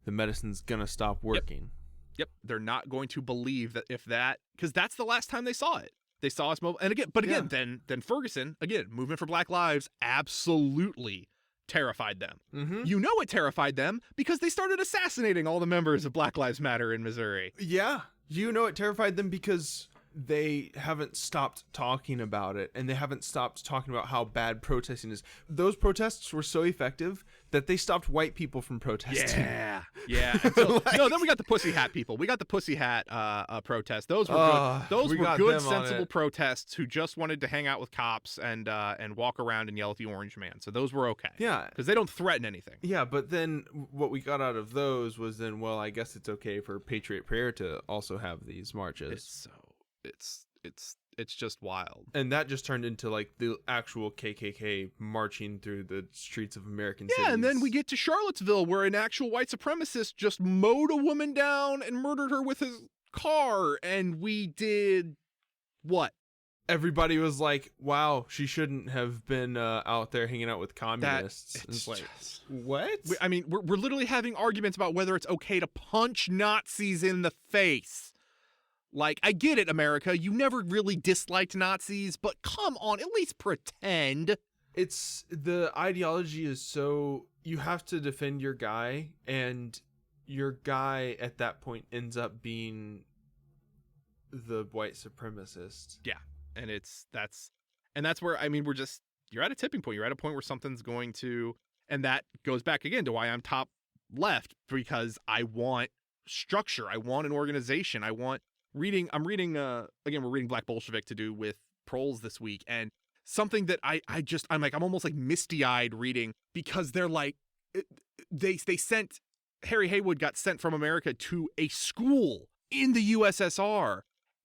the medicine's gonna stop working. Yep. They're not going to believe that because that's the last time they saw it. They saw us mobile, and again, then Ferguson, again, Movement for Black Lives, absolutely terrified them. Mm-hmm. You know it terrified them because they started assassinating all the members of Black Lives Matter in Missouri. Yeah. You know it terrified them because they haven't stopped talking about it, and they haven't stopped talking about how bad protesting is. Those protests were so effective that they stopped white people from protesting. Yeah. So, no, then we got the pussy hat people. We got the pussy hat protest. Those were good. Those were good, sensible protests who just wanted to hang out with cops and walk around and yell at the orange man. So those were okay. Yeah, because they don't threaten anything. Yeah, but then what we got out of those was then, well, I guess it's okay for Patriot Prayer to also have these marches. It's just wild. And that just turned into like the actual KKK marching through the streets of American cities. Yeah, and then we get to Charlottesville, where an actual white supremacist just mowed a woman down and murdered her with his car, and we did what? Everybody was like, wow, she shouldn't have been out there hanging out with communists. It's like, just, what? I mean, we're literally having arguments about whether it's okay to punch Nazis in the face. Like, I get it, America. You never really disliked Nazis, but come on, at least pretend. It's, the ideology is so, you have to defend your guy, and your guy at that point ends up being the white supremacist. Yeah, and that's where, I mean, you're at a tipping point. You're at a point where something's going to, and that goes back again to why I'm top left, because I want structure. I want an organization. I'm reading again, we're reading Black Bolshevik to do with Proles this week, and something that I'm almost like misty-eyed reading, because they're like, they sent, Harry Haywood got sent from America to a school in the USSR,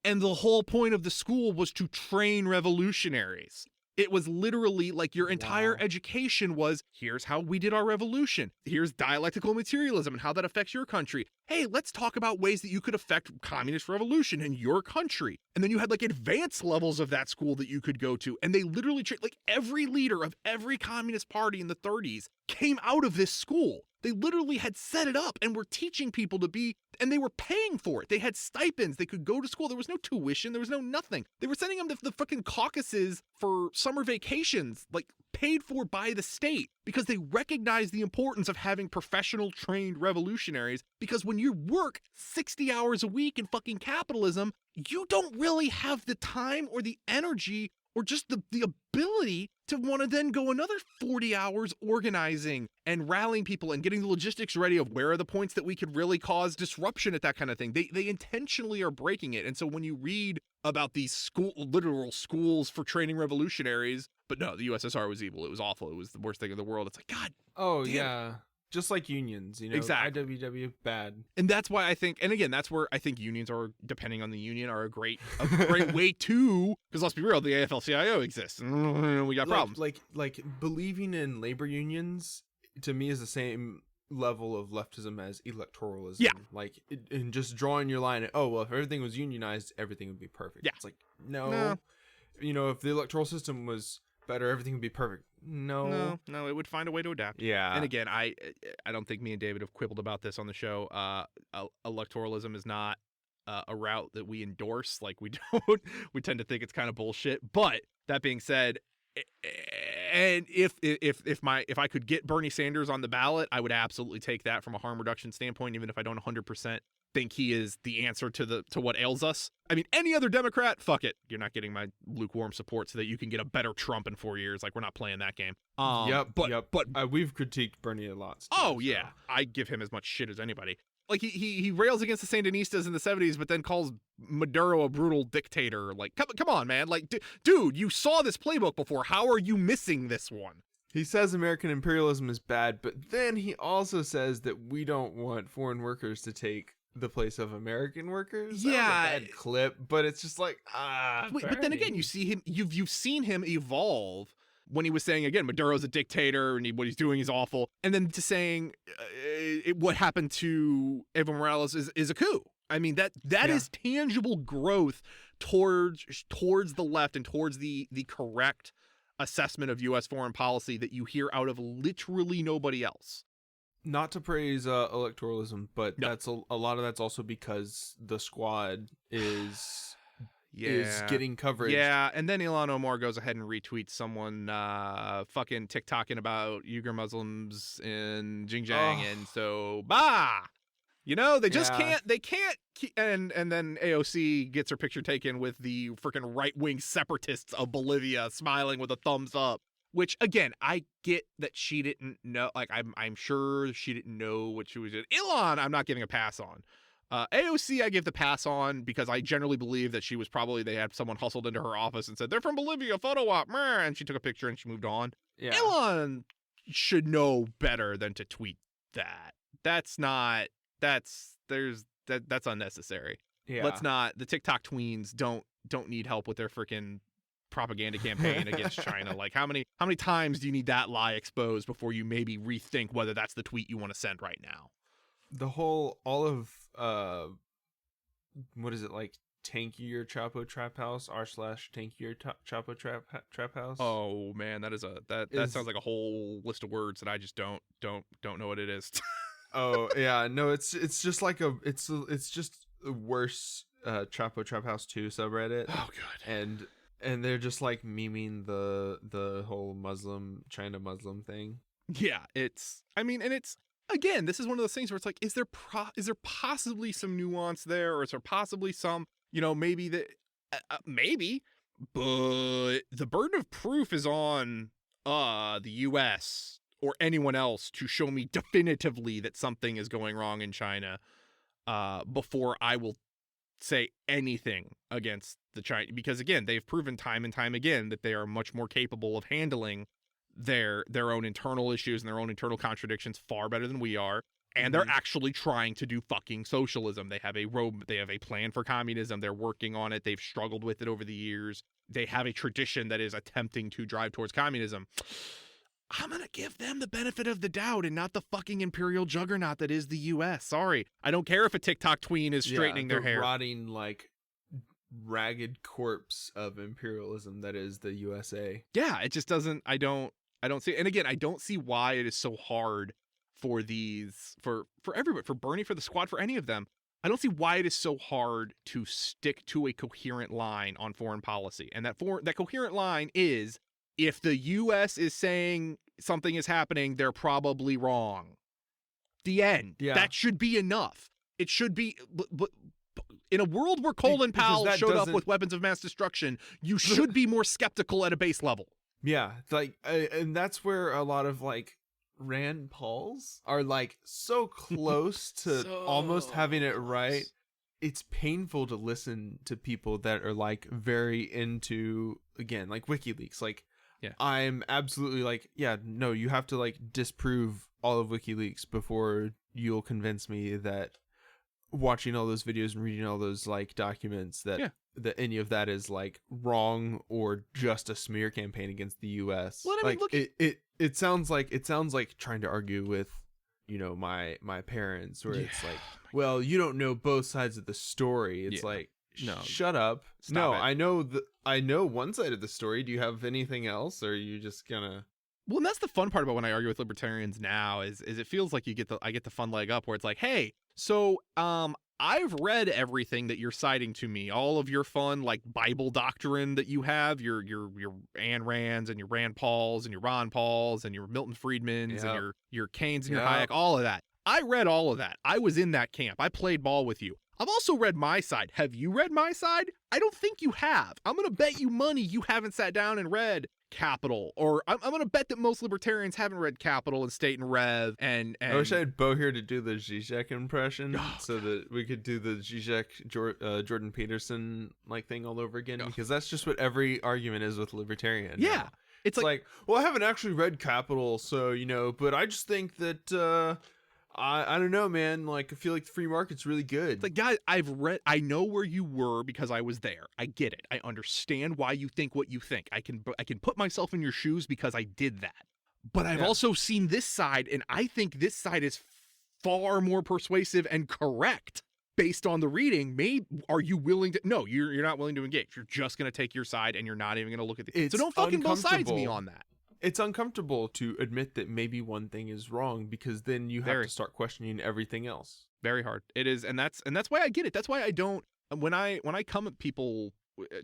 and the whole point of the school was to train revolutionaries. It was literally like your entire education was, here's how we did our revolution. Here's dialectical materialism and how that affects your country. Hey, let's talk about ways that you could affect communist revolution in your country. And then you had like advanced levels of that school that you could go to. And they literally, like every leader of every communist party in the 30s came out of this school. They literally had set it up and were teaching people to be, and they were paying for it. They had stipends. They could go to school. There was no tuition. There was no nothing. They were sending them to the fucking Caucasus for summer vacations, like paid for by the state because they recognize the importance of having professional trained revolutionaries, because when you work 60 hours a week in fucking capitalism, you don't really have the time or the energy or just the ability to want to then go another 40 hours organizing and rallying people and getting the logistics ready of where are the points that we could really cause disruption at that kind of thing. They intentionally are breaking it. And so when you read about these literal schools for training revolutionaries, but no, the USSR was evil. It was awful. It was the worst thing in the world. It's like, God. Oh, damn. Yeah. Just like unions, Exactly. IWW, bad. And that's why I think, and again, that's where I think unions are, depending on the union, are a great way to, because let's be real, the AFL-CIO exists. We got problems. Like believing in labor unions, to me, is the same level of leftism as electoralism. Yeah. Like, and just drawing your line, oh, well, if everything was unionized, everything would be perfect. Yeah. It's like, no. If the electoral system was better, everything would be perfect. No, it would find a way to adapt. Yeah. And again, I don't think me and David have quibbled about this on the show. Electoralism is not a route that we endorse. Like, we tend to think it's kind of bullshit. But that being said, and if I could get Bernie Sanders on the ballot, I would absolutely take that from a harm reduction standpoint, even if I don't 100% think he is the answer to what ails us. I mean, any other Democrat, fuck it. You're not getting my lukewarm support so that you can get a better Trump in 4 years. Like, we're not playing that game. But we've critiqued Bernie a lot. Yeah. I give him as much shit as anybody. Like, he rails against the Sandinistas in the 70s, but then calls Maduro a brutal dictator. Like, come on, man. Like, dude, you saw this playbook before. How are you missing this one? He says American imperialism is bad, but then he also says that we don't want foreign workers to take the place of American workers. Yeah, that was a bad clip, but it's just like but then again, you see him. You've seen him evolve when he was saying again Maduro's a dictator and what he's doing is awful, and then to saying what happened to Evo Morales is a coup. I mean that is tangible growth towards the left and towards the correct assessment of U.S. foreign policy that you hear out of literally nobody else. Not to praise electoralism, but that's a lot of that's also because the Squad is getting coverage. Yeah, and then Ilhan Omar goes ahead and retweets someone fucking TikToking about Uyghur Muslims in Xinjiang, and so they just can't. They can't. And then AOC gets her picture taken with the freaking right-wing separatists of Bolivia, smiling with a thumbs up. Which, again, I get that she didn't know. Like, I'm sure she didn't know what she was doing. Ilhan, I'm not giving a pass on. AOC, I give the pass on because I generally believe that they had someone hustled into her office and said, they're from Bolivia, photo op, and she took a picture and she moved on. Yeah. Ilhan should know better than to tweet that. That's unnecessary. Yeah. Let's not, the TikTok tweens don't need help with their freaking propaganda campaign against China. Like, how many times do you need that lie exposed before you maybe rethink whether that's the tweet you want to send right now? All of what is it, like Tankier Chapo Trap House r/Tankier Chapo Trap House? Oh man, that sounds like a whole list of words that I just don't know what it is. Oh yeah, no, it's just like it's just a worse Chapo Trap House 2 subreddit. Oh god. And they're just like memeing the whole China Muslim thing. Yeah, it's again, this is one of those things where it's like, is there possibly some nuance there, or is there possibly some, maybe maybe, but the burden of proof is on the U.S. or anyone else to show me definitively that something is going wrong in China before I will say anything against the China, because again, they've proven time and time again that they are much more capable of handling their own internal issues and their own internal contradictions far better than we are. And they're actually trying to do fucking socialism. They have a plan for communism. They're working on it. They've struggled with it over the years. They have a tradition that is attempting to drive towards communism. I'm going to give them the benefit of the doubt and not the fucking imperial juggernaut that is the U.S. Sorry. I don't care if a TikTok tween is straightening their hair. Rotting, like, ragged corpse of imperialism that is the USA. Yeah, it just doesn't, I don't see, and again, I don't see why it is so hard for everybody, for Bernie, for the Squad, for any of them. I don't see why it is so hard to stick to a coherent line on foreign policy. And that coherent line is, if the US is saying something is happening, they're probably wrong. The end. Yeah. That should be enough. It should be, but in a world where Colin Because Powell that showed up doesn't- with weapons of mass destruction, you should be more skeptical at a base level. Yeah, it's like, and that's where a lot of like Rand Pauls are like so close to So almost having it right. close. It's painful to listen to people that are like very into, again, like WikiLeaks. Like, Yeah. I'm absolutely like, yeah, no, you have to like disprove all of WikiLeaks before you'll convince me that watching all those videos and reading all those like documents that Yeah. that any of that is like wrong or just a smear campaign against the US. Well, I mean, like look- it sounds like trying to argue with, you know, my parents, where it's Yeah. like, well, you don't know both sides of the story. It's Yeah. like, No. shut up. Stop No, it. I know one side of the story. Do you have anything else, or are you just gonna? Well, and that's the fun part about when I argue with libertarians now is it feels like I get the fun leg up where it's like, hey, so I've read everything that you're citing to me, all of your fun like Bible doctrine that you have, your Ayn Rands and your Rand Pauls and your Ron Pauls and your Milton Friedmans Yep. and your Keynes and your Yep. Hayek, all of that. I read all of that. I was in that camp. I played ball with you. I've also read my side. Have you read my side? I don't think you have. I'm going to bet you money you haven't sat down and read Capital, or I'm going to bet that most libertarians haven't read Capital and State and Rev and I wish I had Bo here to do the Zizek impression, so that we could do the Zizek Jordan Peterson like thing all over again, because that's just what every argument is with libertarian. Yeah. now. It's It's like, like, well, I haven't actually read Capital, so, you know, but I just think that I don't know, man. Like, I feel like the free market's really good. it's like, guys, I know where you were because I was there. I get it. I understand why you think what you think. I can put myself in your shoes because I did that. But I've Yeah. also seen this side, and I think this side is far more persuasive and correct based on the reading. Are you willing to? No, you're not willing to engage. You're just going to take your side, and you're not even going to look at the. It's So don't fucking both sides me uncomfortable. on that. It's uncomfortable to admit that maybe one thing is wrong, because then you have Very. to start questioning everything else. Very hard. It is, and that's why I get it. That's why I don't. When I come at people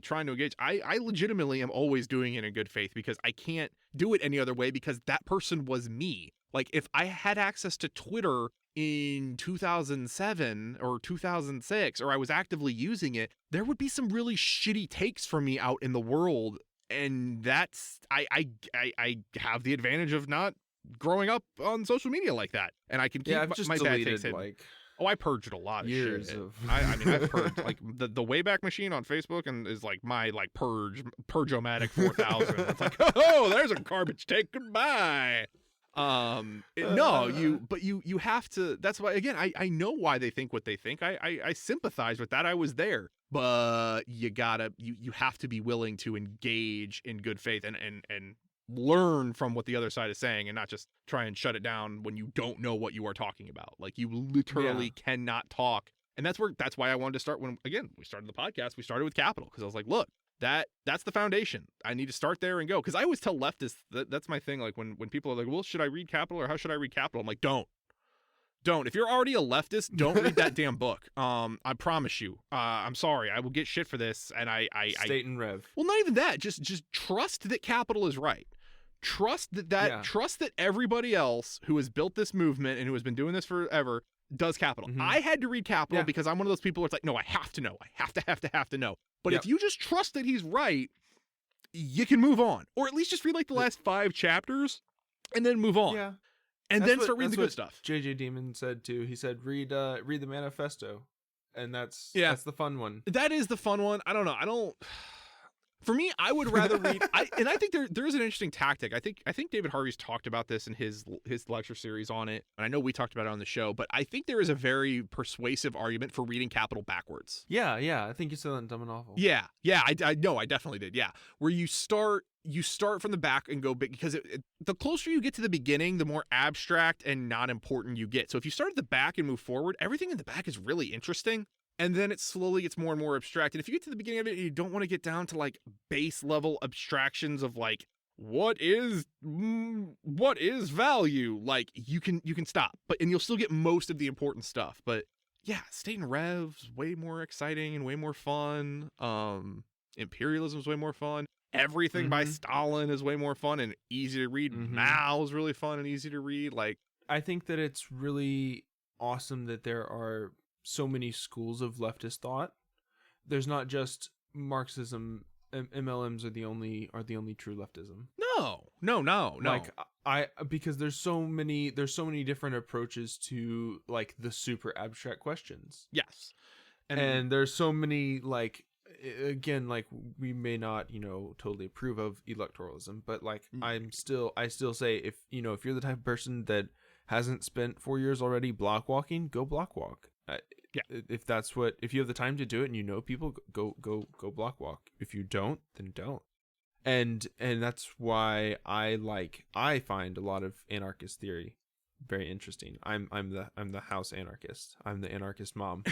trying to engage, I legitimately am always doing it in good faith, because I can't do it any other way, because that person was me. Like, if I had access to Twitter in 2007 or 2006, or I was actively using it, there would be some really shitty takes from me out in the world. And that's I have the advantage of not growing up on social media like that, and I can keep Yeah, I've just my bad takes deleted hidden. like Oh, I purged a lot of years shit. of. I mean, I've purged like the Wayback Machine on Facebook, and is like my like purge-o-matic 4000. It's like, oh, there's a garbage take. Goodbye. No, you have to. That's why, again, I know why they think what they think. I sympathize with that. I was there, but you have to be willing to engage in good faith and learn from what the other side is saying, and not just try and shut it down when you don't know what you are talking about. Like, you literally cannot talk. And that's why I wanted to start when, again, we started the podcast. We started with Capital, because I was like, look, that's the foundation. I need to start there and go. Because I always tell leftists that's my thing. Like, when people are like, well, should I read Capital, or how should I read Capital? I'm like, don't. If you're already a leftist, don't read that damn book. I promise you. I'm sorry. I will get shit for this. And I State and Rev. well, not even that. Just trust that Capital is right. Trust that everybody else who has built this movement and who has been doing this forever does Capital. Mhm. I had to read Capital Yeah. because I'm one of those people where it's like, no, I have to know. I have to know. But Yep. if you just trust that he's right, you can move on. Or at least just read like the last 5 chapters and then move on. Yeah. And That's then what- start reading the that's good what stuff. JJ Demon said too. He said read the manifesto, and that's Yeah. the fun one. That is the fun one. I don't know. For me, I would rather read. I think there is an interesting tactic. I think David Harvey's talked about this in his lecture series on it, and I know we talked about it on the show. But I think there is a very persuasive argument for reading Capital backwards. Yeah. I think you said that in Dumb and Awful. Yeah. I know. I definitely did. Yeah, where you start from the back and go big, because the closer you get to the beginning, the more abstract and not important you get. So if you start at the back and move forward, everything in the back is really interesting. And then it slowly gets more and more abstract. And if you get to the beginning of it and you don't want to get down to like base level abstractions of like, what is value? Like, you can stop, and you'll still get most of the important stuff. But yeah, State and Rev's way more exciting and way more fun. Imperialism's way more fun. Everything by Mhm. Stalin is way more fun and easy to read. Mhm. Mao's really fun and easy to read. Like, I think that it's really awesome that there are so many schools of leftist thought. There's not just Marxism. MLMs are the only true leftism. no. Like I because there's so many different approaches to like the super abstract questions. Yes. And there's so many, like, again, like, we may not totally approve of electoralism, but like I still say, if if you're the type of person that hasn't spent 4 years already block walking, go block walk. Yeah. If you have the time to do it and people, go block walk. If you don't, then don't. And that's why I find a lot of anarchist theory very interesting. I'm the house anarchist. I'm the anarchist mom.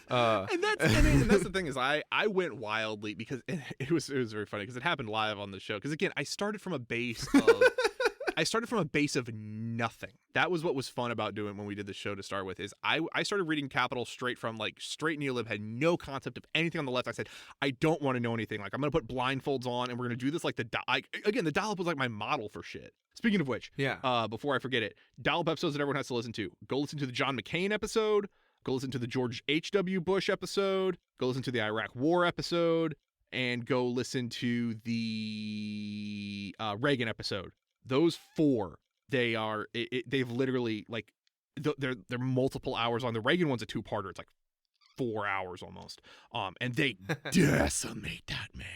And that's the thing is I went wildly because it was very funny because it happened live on the show. Because again, I started from a base of nothing. That was what was fun about doing when we did the show to start with. Is I started reading Capital straight neolib, had no concept of anything on the left. I said, I don't want to know anything. Like, I'm gonna put blindfolds on and we're gonna do this like the dial-up was like my model for shit. Speaking of which, yeah. before I forget it, dial-up episodes that everyone has to listen to. Go listen to the John McCain episode. Go listen to the George H.W. Bush episode. Go listen to the Iraq War episode. And go listen to the Reagan episode. Those 4, they've literally, like, they're multiple hours on. The Reagan one's a 2-parter. It's like 4 hours almost. And they decimate that man.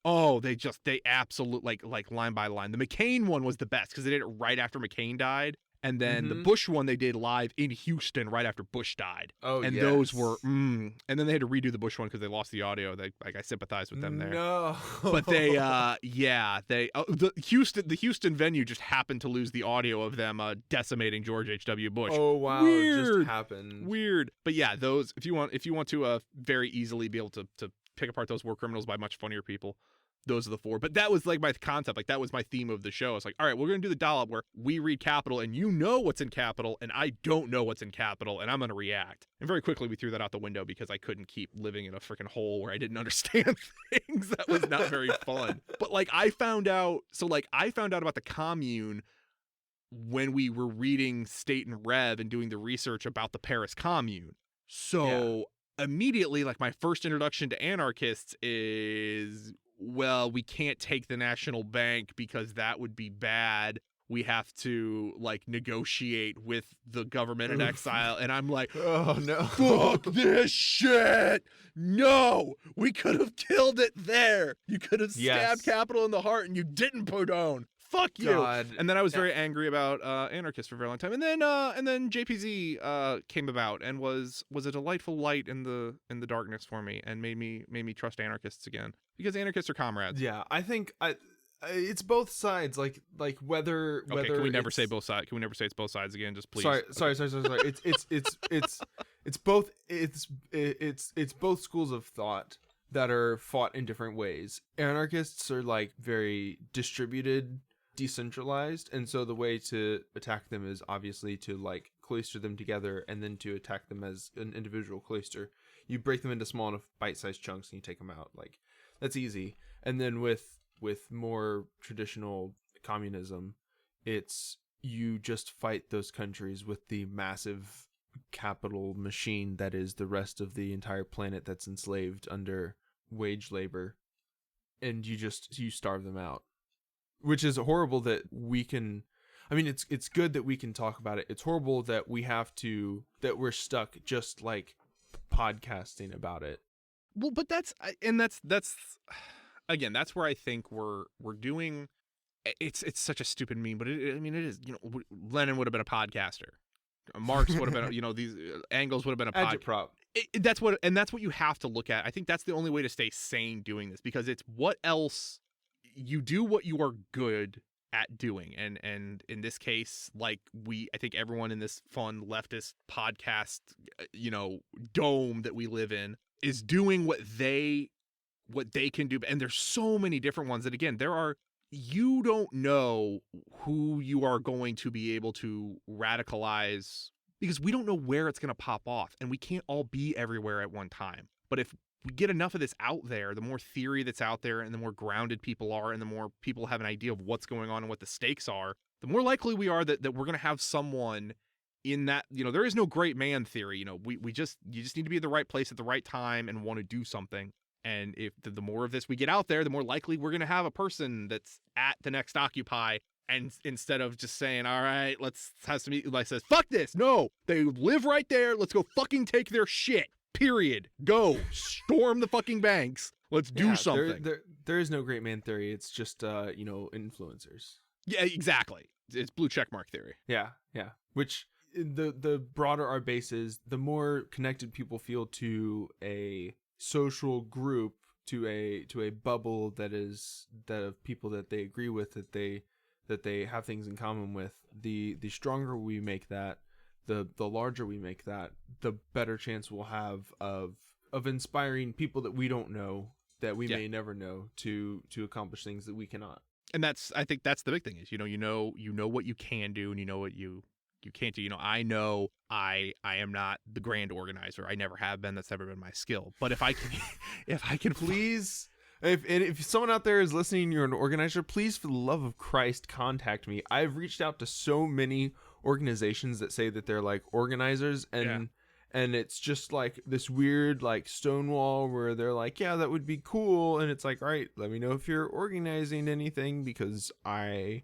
Oh, they absolutely, like line by line. The McCain one was the best because they did it right after McCain died. And then the Bush one they did live in Houston right after Bush died. Oh, and yes. Those were, and then they had to redo the Bush one because they lost the audio. I sympathize with them there. No, but they, the Houston venue just happened to lose the audio of them decimating George H.W. Bush. Oh wow, weird, it just happened. Weird. But yeah, those if you want to very easily be able to pick apart those war criminals by much funnier people. Those are the 4. But that was like my concept. Like that was my theme of the show. It's like, all right, we're going to do the dial-up where we read Capital and you know what's in Capital and I don't know what's in Capital and I'm going to react. And very quickly we threw that out the window because I couldn't keep living in a freaking hole where I didn't understand things. That was not very fun. But like I found out about the commune when we were reading State and Rev and doing the research about the Paris Commune. So immediately, like my first introduction to anarchists is, well, we can't take the National Bank because that would be bad. We have to like negotiate with the government in exile. And I'm like, oh no, fuck this shit. No, we could have killed it there. You could have stabbed Capital in the heart and you didn't, Podone. Fuck you. God. And then I was very angry about anarchists for a very long time. And then JPZ came about and was a delightful light in the darkness for me and made me trust anarchists again because anarchists are comrades. Yeah, I think it's both sides. Like whether can we never say both sides? Can we never say it's both sides again? Just please. Sorry. It's both schools of thought that are fought in different ways. Anarchists are like very distributed, decentralized, and so the way to attack them is obviously to like cloister them together and then to attack them as an individual cloister. You break them into small enough bite-sized chunks and you take them out. Like that's easy. And then with more traditional communism, it's you just fight those countries with the massive capital machine that is the rest of the entire planet that's enslaved under wage labor, and you starve them out. Which is horrible that we can. I mean, it's good that we can talk about it. It's horrible that we're stuck just like podcasting about it. Well, but that's again, that's where I think we're doing. It's such a stupid meme, but it is. Lenin would have been a podcaster. Marx would have been. These Engels would have been a podcaster. That's what you have to look at. I think that's the only way to stay sane doing this because it's what else. You do what you are good at doing. And in this case, like I think everyone in this fun leftist podcast, dome that we live in is doing what they can do. And there's so many different ones that, again, you don't know who you are going to be able to radicalize because we don't know where it's going to pop off and we can't all be everywhere at one time. But if we get enough of this out there, the more theory that's out there and the more grounded people are and the more people have an idea of what's going on and what the stakes are, the more likely we are that we're going to have someone in that, there is no great man theory. You just need to be in the right place at the right time and want to do something. And if the more of this we get out there, the more likely we're going to have a person that's at the next Occupy. And instead of just saying, all right, let's have some, like says, fuck this. No, they live right there. Let's go fucking take their shit. Period. Go storm the fucking banks. Let's do something. There is no great man theory. It's just, influencers. Yeah, exactly. It's blue checkmark theory. Yeah. Which the broader our base is, the more connected people feel to a social group, to a bubble that of people that they agree with, that they have things in common with. The stronger we make that, the larger we make that, the better chance we'll have of inspiring people that we don't know, that we may never know, to accomplish things that we cannot. And I think that's the big thing is, you know what you can do and you know what you can't do. I know I am not the grand organizer. I never have been. That's never been my skill. But if I can please, if someone out there is listening, you're an organizer, please, for the love of Christ, contact me. I've reached out to so many organizations that say that they're like organizers, and it's just like this weird like stonewall where they're like, yeah, that would be cool, and it's like, all right, let me know if you're organizing anything, because I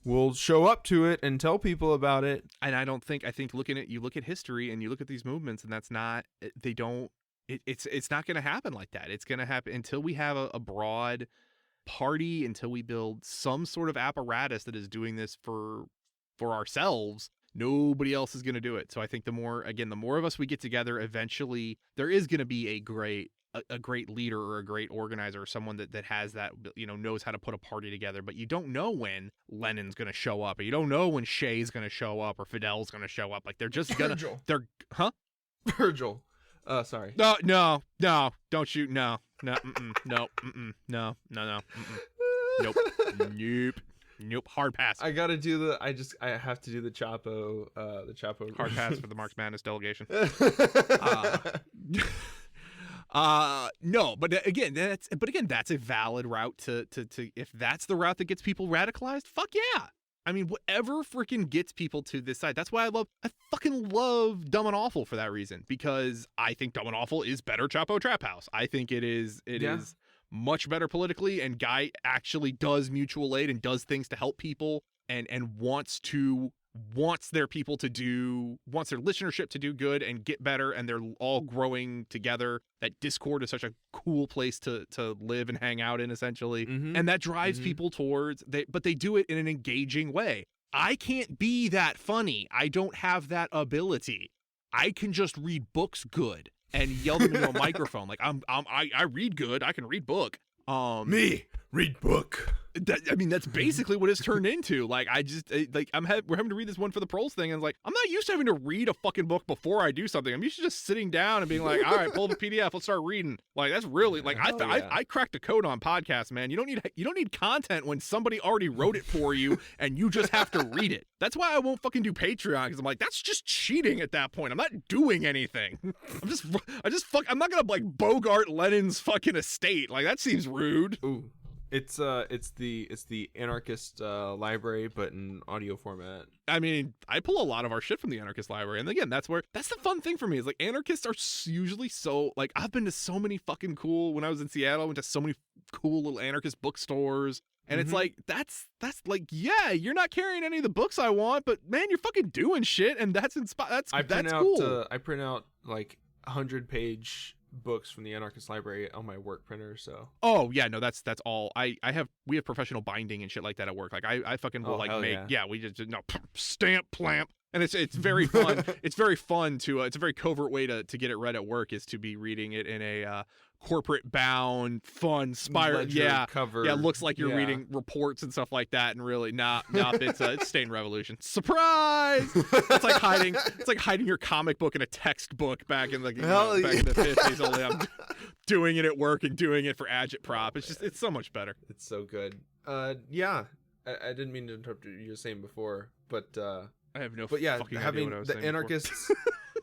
will show up to it and tell people about it. And I think you look at history and you look at these movements, and that's not, they don't, it's not going to happen like that. It's going to happen until we have a broad party, until we build some sort of apparatus that is doing this for ourselves. Nobody else is going to do it. So I think the more of us we get together, eventually there is going to be a great leader or a great organizer, or someone that has that, knows how to put a party together. But you don't know when Lenin's going to show up, or you don't know when Shea's going to show up, or Fidel's going to show up. Like, they're just going to, Virgil. Sorry. No, don't shoot. No, nope. Nope. Hard pass. I gotta do I have to do the Chapo. Hard pass for the MarxMadness delegation. No, but again, that's a valid route to if that's the route that gets people radicalized. Fuck yeah. I mean, whatever freaking gets people to this side. That's why I fucking love Dumb and Awful for that reason, because I think Dumb and Awful is better Chapo Trap House. I think it is much better politically, and Guy actually does mutual aid and does things to help people, and wants their people wants their listenership to do good and get better, and they're all growing together. That Discord is such a cool place to live and hang out in, essentially. Mm-hmm. And that drives people towards, but they do it in an engaging way. I can't be that funny. I don't have that ability. I can just read books good and yell them into a microphone. Like, I read good. I can read book. Me read book. That's basically what it's turned into. Like, we're having to read this one for the Proles thing, and it's like, I'm not used to having to read a fucking book before I do something. I'm used to just sitting down and being like, all right, pull up a PDF, let's start reading. Like, that's really like, I cracked a code on podcasts, man. You don't need content when somebody already wrote it for you and you just have to read it. That's why I won't fucking do Patreon, because I'm like, that's just cheating at that point. I'm not doing anything. I'm not gonna like Bogart Lenin's fucking estate. Like, that seems rude. Ooh. It's the Anarchist library, but in audio format. I mean, I pull a lot of our shit from the Anarchist library, and again, that's the fun thing for me, is like, anarchists are usually so, like, I've been to so many fucking cool, when I was in Seattle, I went to so many cool little anarchist bookstores, and it's like, that's like, yeah, you're not carrying any of the books I want, but man, you're fucking doing shit, and that's cool. I print out like 100-page books from the Anarchist library on my work printer. So that's all we have professional binding and shit like that at work. Like, I fucking will we just stamp plamp, and it's very fun. It's very fun to it's a very covert way to get it read at work, is to be reading it in a corporate bound fun spiral cover. It looks like you're reading reports and stuff like that, and really it's Stain Revolution. Surprise. It's like hiding your comic book in a textbook back in the in the 50s. Only I'm doing it at work and doing it for Agitprop. It's so much better. It's so good. I didn't mean to interrupt what you were saying before, but I have no but yeah, fucking having idea what I was the saying anarchists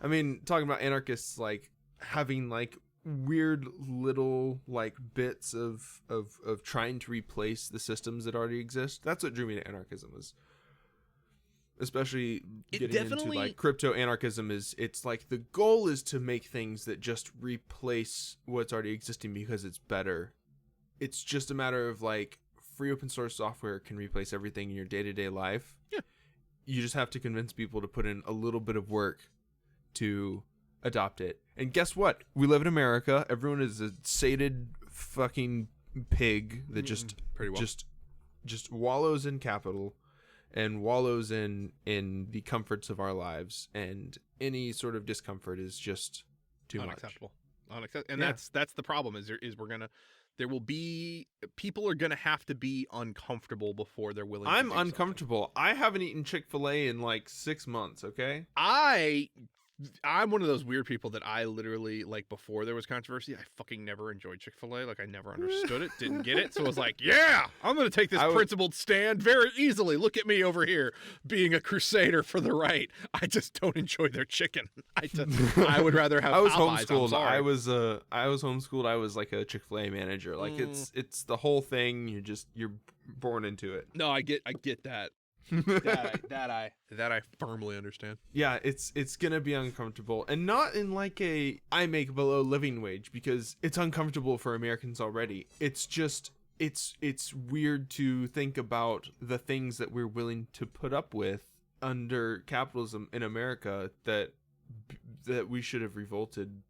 I mean, talking about anarchists like having like weird little like bits of trying to replace the systems that already exist. That's what drew me to anarchism, was especially getting into like crypto anarchism. Is it's like the goal is to make things that just replace what's already existing because it's better. It's just a matter of like free open source software can replace everything in your day-to-day life. Yeah. You just have to convince people to put in a little bit of work to adopt it. And guess what? We live in America. Everyone is a sated fucking pig that pretty well. just wallows in capital and wallows in the comforts of our lives, and any sort of discomfort is just too Unacceptable. And that's the problem is there will be people are going to have to be uncomfortable before they're willing I'm to do uncomfortable. I haven't eaten Chick-fil-A in like 6 months, okay? I'm one of those weird people that I literally, like, before there was controversy, I fucking never enjoyed Chick-fil-A. Like, I never understood it, didn't get it. So I was like, yeah, I'm going to take this principled stand very easily. Look at me over here being a crusader for the right. I just don't enjoy their chicken. I would rather have I was Popeyes. homeschooled. I was homeschooled. I was like a Chick-fil-A manager. Like it's the whole thing. You're born into it. No, I get that. that I firmly understand. Yeah, it's gonna be uncomfortable, and not in like I make below living wage, because it's uncomfortable for Americans already. It's just it's weird to think about the things that we're willing to put up with under capitalism in America that we should have revolted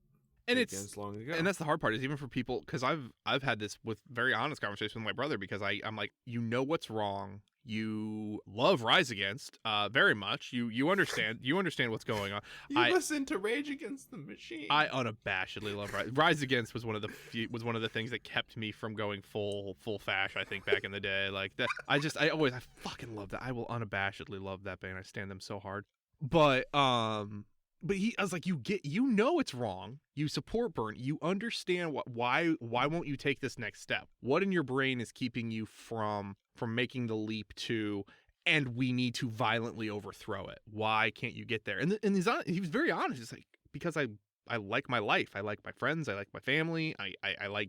against long ago. And that's the hard part, is even for people, because I've had this with very honest conversation with my brother, because I'm like, you know what's wrong. You love Rise Against very much. You understand what's going on. You listen to Rage Against the Machine. I unabashedly love Rise Against was one of the things that kept me from going full fash, I think, back in the day. Like that, I fucking love that. I will unabashedly love that band. I stand them so hard. But I was like, you know it's wrong. You support Burn. You understand why won't you take this next step? What in your brain is keeping you from making the leap to, and we need to violently overthrow it? Why can't you get there? And he was very honest. It's like, because I like my life. I like my friends. I like my family. I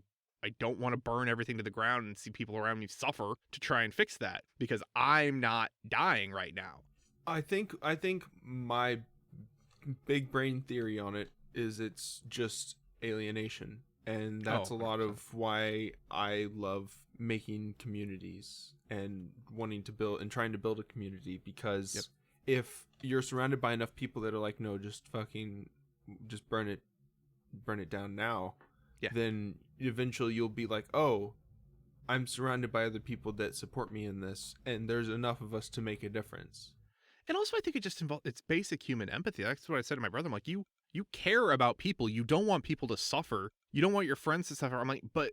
don't want to burn everything to the ground and see people around me suffer to try and fix that, because I'm not dying right now. I think my big brain theory on it is it's just alienation, and that's a lot of why I love making communities and wanting to build and trying to build a community, because if you're surrounded by enough people that are like, no, just burn it down now, then eventually you'll be like, oh, I'm surrounded by other people that support me in this, and there's enough of us to make a difference. And also, I think it just involves, it's basic human empathy. That's what I said to my brother. I'm like, you care about people. You don't want people to suffer. You don't want your friends to suffer. I'm like, but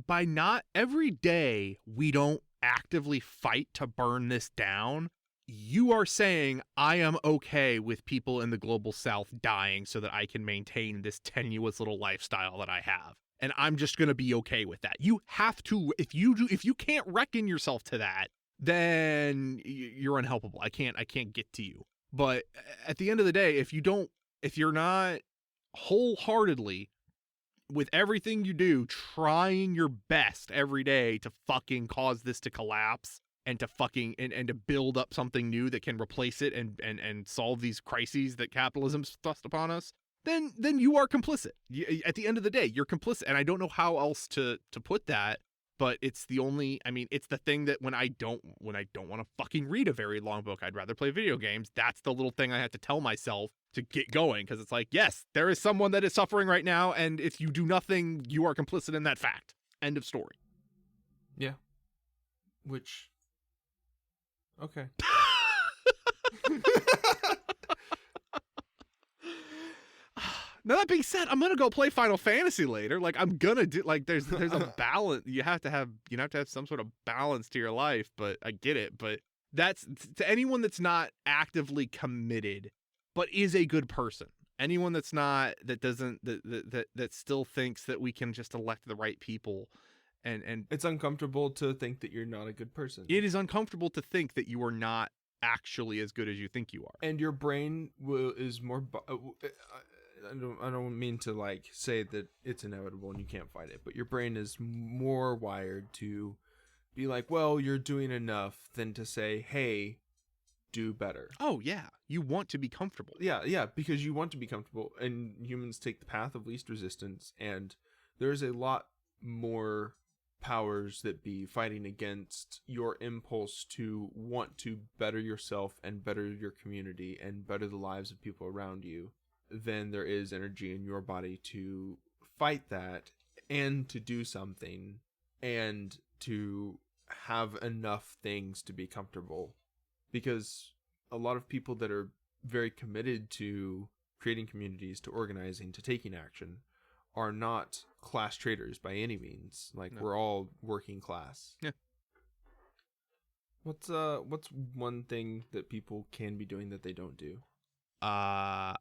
by not every day, we don't actively fight to burn this down. You are saying, I am okay with people in the global south dying so that I can maintain this tenuous little lifestyle that I have. And I'm just going to be okay with that. You have to, if you can't reckon yourself to that, then you're unhelpable. I can't get to you. But at the end of the day, if you're not wholeheartedly, with everything you do, trying your best every day to fucking cause this to collapse and to fucking and to build up something new that can replace it and solve these crises that capitalism's thrust upon us, then you are complicit. At the end of the day, you're complicit. And I don't know how else to put that. But it's it's the thing that when I don't want to fucking read a very long book, I'd rather play video games. That's the little thing I have to tell myself to get going. Because it's like, yes, there is someone that is suffering right now. And if you do nothing, you are complicit in that fact. End of story. Yeah. Which. Okay. Now, that being said, I'm gonna go play Final Fantasy later. Like, I'm gonna do, like, there's a balance. You have to have some sort of balance to your life. But I get it. But that's to anyone that's not actively committed, but is a good person. Anyone that's not, that still thinks that we can just elect the right people, and it's uncomfortable to think that you're not a good person. It is uncomfortable to think that you are not actually as good as you think you are. And your brain is more. I don't mean to like say that it's inevitable and you can't fight it, but your brain is more wired to be like, well, you're doing enough, than to say, hey, do better. Oh yeah, you want to be comfortable. Yeah, because you want to be comfortable, and humans take the path of least resistance, and there's a lot more powers that be fighting against your impulse to want to better yourself and better your community and better the lives of people around you than there is energy in your body to fight that and to do something and to have enough things to be comfortable. Because a lot of people that are very committed to creating communities, to organizing, to taking action, are not class traders by any means. Like, No. we're all working class. Yeah. What's one thing that people can be doing that they don't do? I'm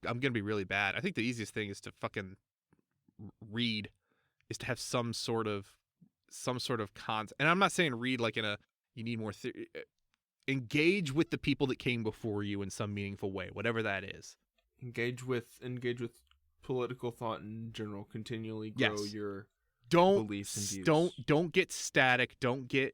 gonna be really bad. I think the easiest thing is to fucking read, is to have some sort of content. And I'm not saying read like in a you need more theory. Engage with the people that came before you in some meaningful way, whatever that is. Engage with political thought in general. Continually grow Yes. your Don't beliefs and views. don't get static. Don't get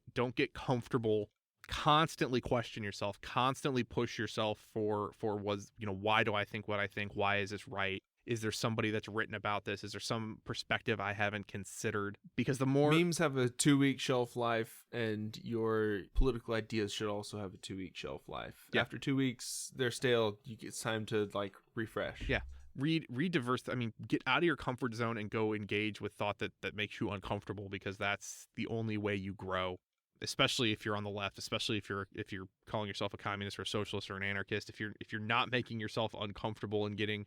comfortable. Constantly question yourself. Constantly push yourself for why do I think what I think? Why is this right? Is there somebody that's written about this? Is there some perspective I haven't considered? Because the more memes have a 2-week shelf life, and your political ideas should also have a 2-week shelf life. Yeah. After 2 weeks, they're stale. It's time to like refresh. Yeah. Read diverse. I mean, get out of your comfort zone and go engage with thought that makes you uncomfortable, because that's the only way you grow. Especially if you're on the left, especially if you're calling yourself a communist or a socialist or an anarchist, if you're not making yourself uncomfortable and getting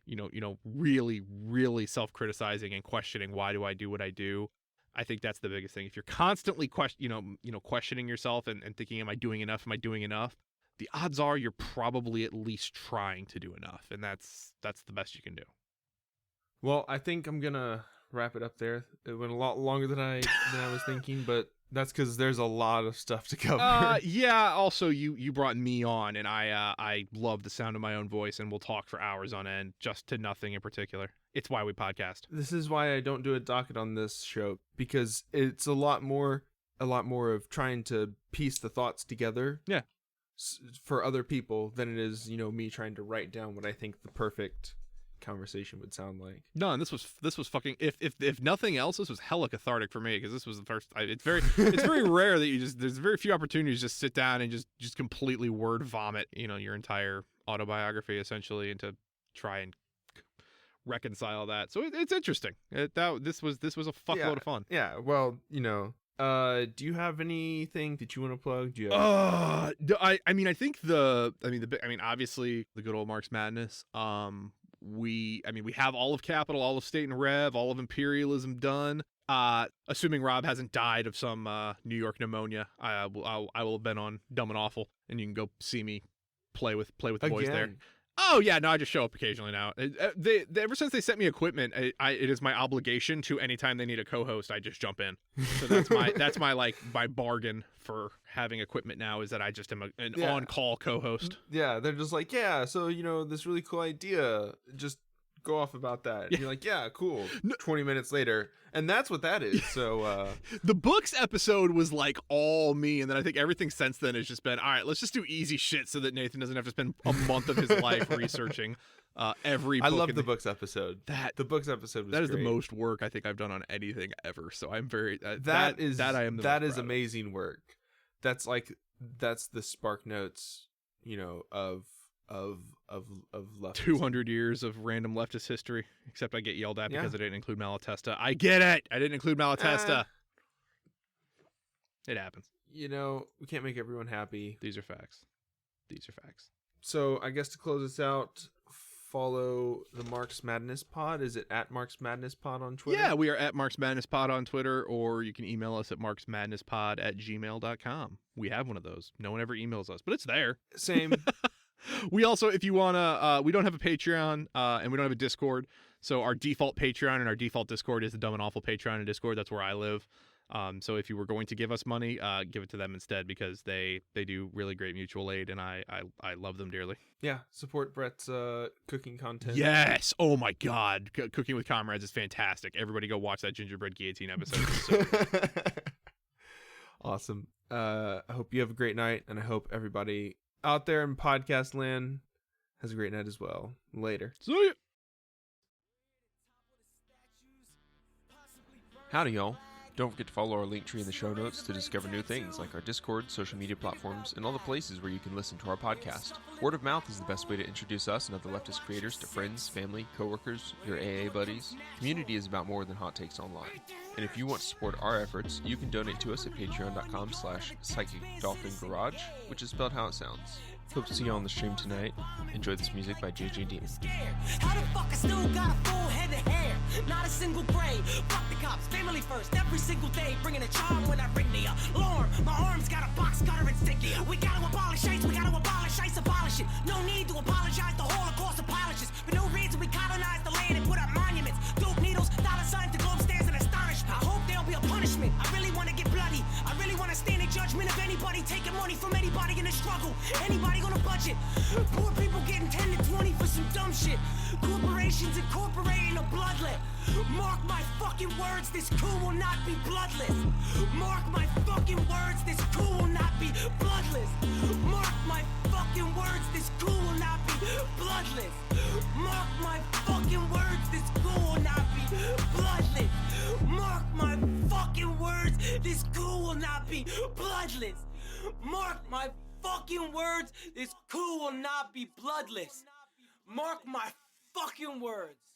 really really self-criticizing and questioning, why do I do what I do? I think that's the biggest thing. If you're constantly questioning yourself and thinking, am I doing enough? Am I doing enough? The odds are you're probably at least trying to do enough, and that's the best you can do. Well, I think I'm gonna wrap it up there. It went a lot longer than I was thinking, but that's because there's a lot of stuff to cover. Yeah. Also, you brought me on, and I love the sound of my own voice, and we'll talk for hours on end, just to nothing in particular. It's why we podcast. This is why I don't do a docket on this show, because it's a lot more of trying to piece the thoughts together. Yeah. For other people than it is, me trying to write down what I think the perfect conversation would sound like. No, and this was fucking. If nothing else, this was hella cathartic for me, because this was the first. It's very rare that there's very few opportunities to just sit down and just completely word vomit, your entire autobiography essentially, and to try and reconcile that. So it's interesting. This was a fuckload of fun. Yeah. Well, do you have anything that you want to plug? Do you have... obviously the good old MarxMadness. We have all of Capital, all of State and Rev, all of Imperialism done. Assuming Rob hasn't died of some New York pneumonia, I will have been on Dumb and Awful, and you can go see me play with the boys there. Again. Oh yeah, no, I just show up occasionally now. They ever since they sent me equipment, it is my obligation to, anytime they need a co-host, I just jump in. So that's my my bargain for having equipment now, is that I just am an on-call co-host. Yeah, they're just like, yeah, so this really cool idea, just go off about that. And you're like, yeah, cool. 20 minutes later, and that's what that is. So the books episode was like all me, and then I think everything since then has just been, all right, let's just do easy shit so that Nathan doesn't have to spend a month of his life reaching every book. I love the books episode. The books episode was that is great. the most work I think I've done on anything ever. So I'm very that is most amazing work. That's the Spark Notes, of leftism. 200 years of random leftist history, except I get yelled at because I didn't include Malatesta. I get it. I didn't include Malatesta. It happens. We can't make everyone happy. These are facts. So I guess to close this out, follow the MarxMadness pod. Is it at MarxMadness pod on Twitter? Yeah, we are at MarxMadness pod on Twitter, or you can email us at marxmadnesspod@gmail.com. We have one of those. No one ever emails us, but it's there. Same. We also, if you want to, we don't have a Patreon, and we don't have a Discord. So our default Patreon and our default Discord is the Dumb and Awful Patreon and Discord. That's where I live. So if you were going to give us money, give it to them instead, because they do really great mutual aid, and I love them dearly. Yeah, support Brett's cooking content. Yes. Oh my God, Cooking with Comrades is fantastic. Everybody go watch that gingerbread guillotine episode. It's so good. Awesome. I hope you have a great night, and I hope everybody out there in podcast land has a great night as well. Later. See ya. Howdy, y'all. Don't forget to follow our link tree in the show notes to discover new things like our Discord, social media platforms, and all the places where you can listen to our podcast. Word of mouth is the best way to introduce us and other leftist creators to friends, family, coworkers, your AA buddies. Community is about more than hot takes online. And if you want to support our efforts, you can donate to us at patreon.com/psychicdolphingarage, which is spelled how it sounds. Hope to see you on the stream tonight. Enjoy this music by JJ Demon. How the fuck I still got a full head of hair? Not a single gray. Fuck the cops, family first, every single day. Bringing a charm when I ring the alarm. My arms got a box cutter insignia. We gotta abolish ice, abolish it. No need to apologize, the Holocaust abolishes. For no reason we colonize the land and put up monuments. Dope needles, dollar signs, the globe stands in astonishment. I hope there'll be a punishment. I really wanna get bloody. I really wanna stand in judgment of anybody taking money from anybody in the struggle. Anybody on a budget. Poor people getting 10 to 20 for some dumb shit. Corporations incorporating a bloodlet. Mark my fucking words, this coup will not be bloodless. Mark my fucking words, this coup will not be bloodless. Mark my fucking words, this coup will not be bloodless. Mark my fucking words, this coup will not be bloodless. Mark my fucking words, this coup will not be bloodless. Mark my fucking words, this coup will not be bloodless. Mark my fucking words.